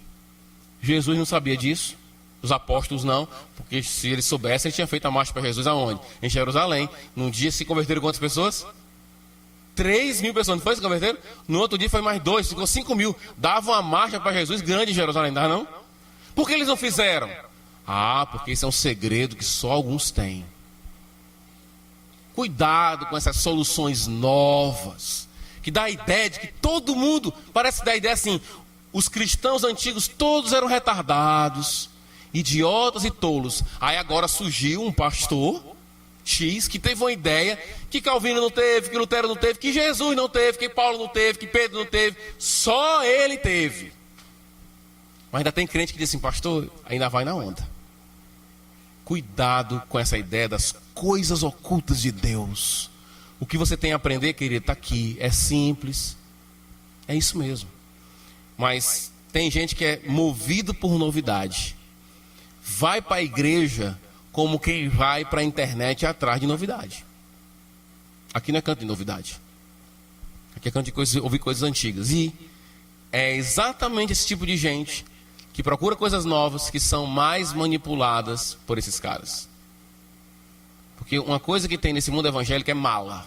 Jesus não sabia disso, os apóstolos não, porque se eles soubessem, ele tinha feito a marcha para Jesus aonde? Em Jerusalém. Num dia se converteram quantas pessoas? 3.000 pessoas, não foi se converteram? No outro dia foi mais 2, ficou 5.000. Dava uma marcha para Jesus grande em Jerusalém, não? Por que eles não fizeram? Porque isso é um segredo que só alguns têm. Cuidado com essas soluções novas, que dá a ideia de que todo mundo, parece dar a ideia assim: os cristãos antigos todos eram retardados, idiotas e tolos. Aí agora surgiu um pastor X que teve uma ideia que Calvino não teve, que Lutero não teve, que Jesus não teve, que Paulo não teve, que Pedro não teve. Só ele teve. Mas ainda tem crente que diz assim: pastor, ainda vai na onda. Cuidado com essa ideia das coisas ocultas de Deus. O que você tem a aprender, querido, está aqui. É simples. É isso mesmo. Mas tem gente que é movido por novidade. Vai para a igreja como quem vai para a internet atrás de novidade. Aqui não é canto de novidade. Aqui é canto de ouvir coisas antigas. E é exatamente esse tipo de gente que procura coisas novas, que são mais manipuladas por esses caras. Porque uma coisa que tem nesse mundo evangélico é mala.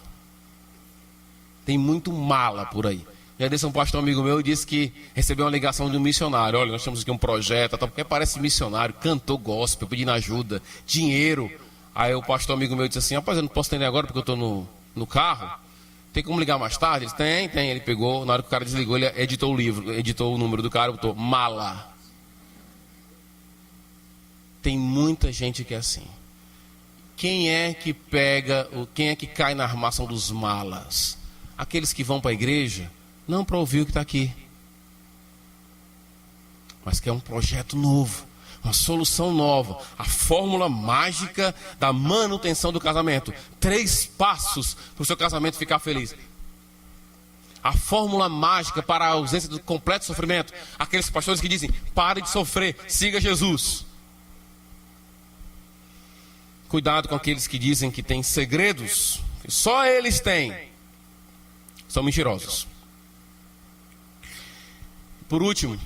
Tem muito mala por aí. Já disse um pastor amigo meu, disse que recebeu uma ligação de um missionário. Olha, nós temos aqui um projeto, porque parece missionário, cantor gospel, pedindo ajuda, dinheiro. Aí o pastor amigo meu disse assim: rapaz, eu não posso atender agora porque eu estou no carro. Tem como ligar mais tarde? Ele disse: tem. Ele pegou, na hora que o cara desligou, ele editou o livro, editou o número do cara, botou mala. Tem muita gente que é assim. Quem é que cai na armação dos malas? Aqueles que vão para a igreja, não para ouvir o que está aqui, mas que é um projeto novo, uma solução nova, a fórmula mágica da manutenção do casamento. 3 passos para o seu casamento ficar feliz. A fórmula mágica para a ausência do completo sofrimento. Aqueles pastores que dizem: pare de sofrer, siga Jesus. Cuidado com aqueles que dizem que têm segredos, que só eles têm. São mentirosos. Por último,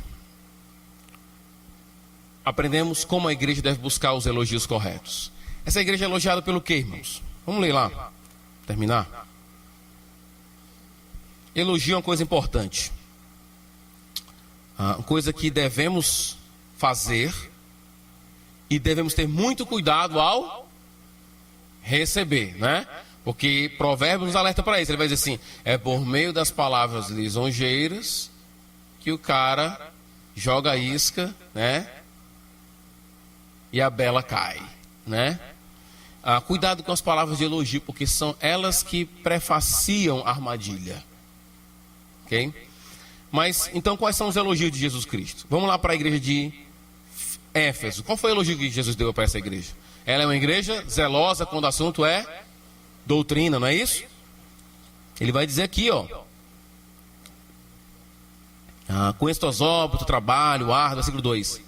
aprendemos como a igreja deve buscar os elogios corretos. Essa igreja é elogiada pelo quê, irmãos? Vamos ler lá, terminar. Elogio é uma coisa importante. Uma coisa que devemos fazer e devemos ter muito cuidado ao receber, né? Porque Provérbios nos alerta para isso. Ele vai dizer assim: é por meio das palavras lisonjeiras que o cara joga a isca, né? E a bela cai, né? Cuidado com as palavras de elogio, porque são elas que prefaciam a armadilha. Ok? Mas, então, quais são os elogios de Jesus Cristo? Vamos lá para a igreja de Éfeso. Qual foi o elogio que Jesus deu para essa igreja? Ela é uma igreja zelosa quando o assunto é doutrina, não é isso? Ele vai dizer aqui, ó: conheço tuas obras, teu trabalho, árduo, versículo 2.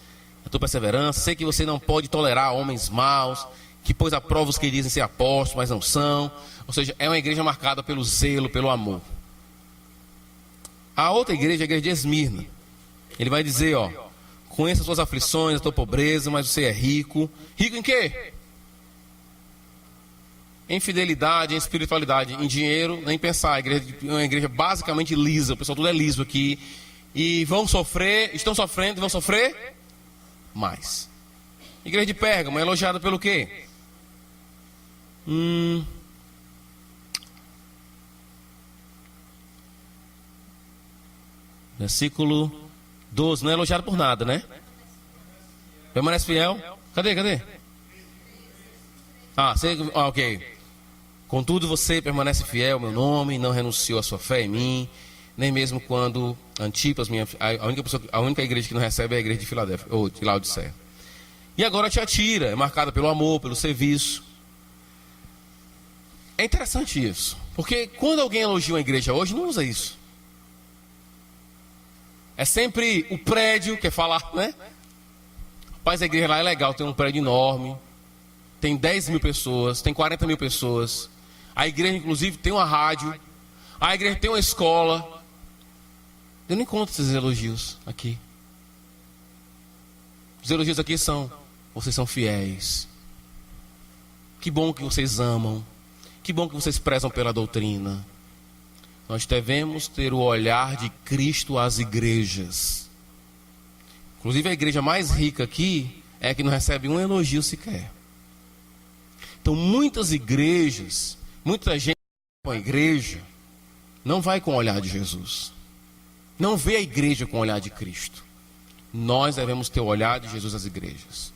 A tua perseverança, sei que você não pode tolerar homens maus, que pôs à prova os que dizem ser apóstolos, mas não são. Ou seja, é uma igreja marcada pelo zelo, pelo amor. A outra igreja é a igreja de Esmirna. Ele vai dizer, ó: conheço as tuas aflições, a tua pobreza, mas você é rico. Rico em quê? Em fidelidade, em espiritualidade, em dinheiro, nem pensar. A igreja é uma igreja basicamente lisa. O pessoal tudo é liso aqui. E vão sofrer, estão sofrendo e vão sofrer mais. Igreja de Pérgamo é elogiada pelo quê? Versículo 12, não é elogiado por nada, né? Permanece fiel. Cadê? Ok. Contudo você permanece fiel ao meu nome, não renunciou à sua fé em mim, nem mesmo quando Antipas, a única igreja que não recebe é a igreja de Filadélfia, ou de Laodiceia. E agora Tiatira é marcada pelo amor, pelo serviço. É interessante isso, porque quando alguém elogia uma igreja hoje, não usa isso. É sempre o prédio, quer falar, né? Rapaz, a igreja lá é legal, tem um prédio enorme, tem 10 mil pessoas, tem 40 mil pessoas. A igreja, inclusive, tem uma rádio. A igreja tem uma escola. Eu não encontro esses elogios aqui. Os elogios aqui são: vocês são fiéis. Que bom que vocês amam. Que bom que vocês prezam pela doutrina. Nós devemos ter o olhar de Cristo às igrejas. Inclusive a igreja mais rica aqui é a que não recebe um elogio sequer. Então muitas igrejas, muita gente com a igreja não vai com o olhar de Jesus. Não vê a igreja com o olhar de Cristo. Nós devemos ter o olhar de Jesus às igrejas.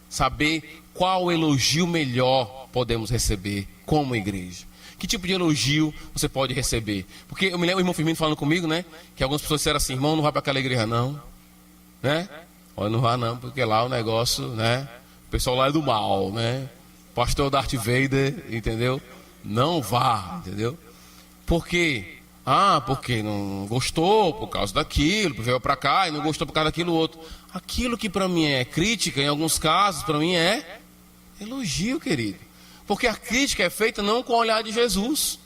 Saber qual elogio melhor podemos receber como igreja. Que tipo de elogio você pode receber? Porque eu me lembro o irmão Firmino falando comigo, né? Que algumas pessoas disseram assim: irmão, não vai para aquela igreja não, né? Olha, não vá não, porque lá o negócio, né? O pessoal lá é do mal, né? Pastor Darth Vader, entendeu? Não vá, entendeu? Por quê? Porque não gostou por causa daquilo, veio para cá e não gostou por causa daquilo outro. Aquilo que para mim é crítica, em alguns casos, para mim é Elogio, querido. Porque a crítica é feita não com o olhar de Jesus.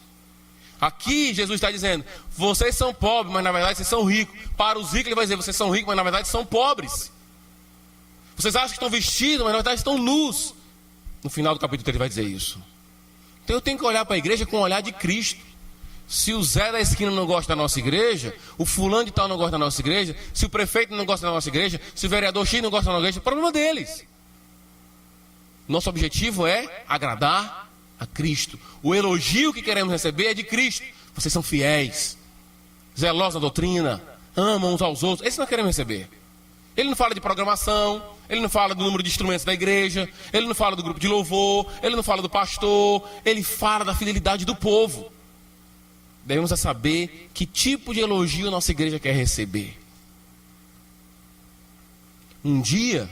Aqui Jesus está dizendo, vocês são pobres, mas na verdade vocês são ricos. Para os ricos ele vai dizer, vocês são ricos, mas na verdade são pobres. Vocês acham que estão vestidos, mas na verdade estão nus. No final do capítulo 3 ele vai dizer isso. Então eu tenho que olhar para a igreja com o olhar de Cristo. Se o Zé da esquina não gosta da nossa igreja, o fulano de tal não gosta da nossa igreja, se o prefeito não gosta da nossa igreja, se o vereador X não gosta da nossa igreja, é problema deles. Nosso objetivo é agradar a Cristo. O elogio que queremos receber é de Cristo. Vocês são fiéis, zelosos na doutrina, amam uns aos outros. Esse nós queremos receber. Ele não fala de programação, ele não fala do número de instrumentos da igreja, ele não fala do grupo de louvor, ele não fala do pastor, ele fala da fidelidade do povo. Devemos saber que tipo de elogio nossa igreja quer receber. Um dia,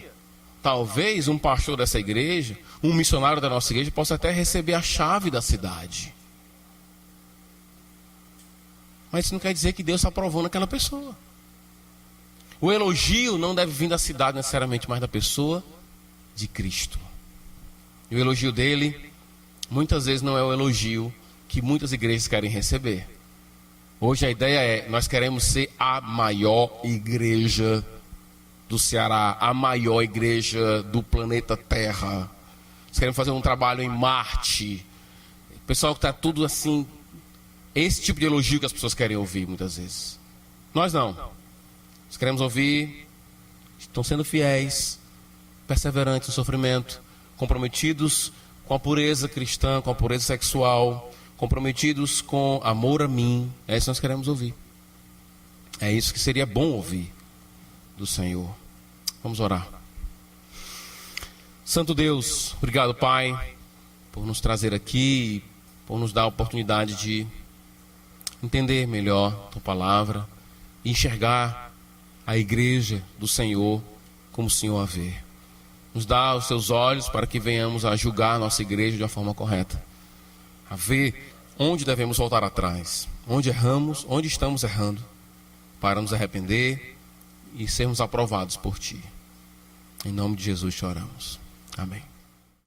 talvez um pastor dessa igreja, um missionário da nossa igreja, possa até receber a chave da cidade. Mas isso não quer dizer que Deus está aprovando aquela pessoa. O elogio não deve vir da cidade necessariamente, mas da pessoa de Cristo. E o elogio dele, muitas vezes não é o elogio que muitas igrejas querem receber. Hoje a ideia é, nós queremos ser a maior igreja do Ceará, a maior igreja do planeta Terra. Nós queremos fazer um trabalho em Marte. O pessoal que está tudo assim, esse tipo de elogio que as pessoas querem ouvir muitas vezes. Nós não. Nós queremos ouvir, estão sendo fiéis, perseverantes no sofrimento, comprometidos com a pureza cristã, com a pureza sexual, comprometidos com amor a mim. É isso que nós queremos ouvir. É isso que seria bom ouvir do Senhor. Vamos orar. Santo Deus, obrigado, Pai, por nos trazer aqui, por nos dar a oportunidade de entender melhor a Tua palavra e enxergar a igreja do Senhor como o Senhor a vê. Nos dá os Seus olhos para que venhamos a julgar a nossa igreja de uma forma correta, a ver onde devemos voltar atrás, onde erramos, onde estamos errando, para nos arrepender e sermos aprovados por Ti. Em nome de Jesus te oramos. Amém.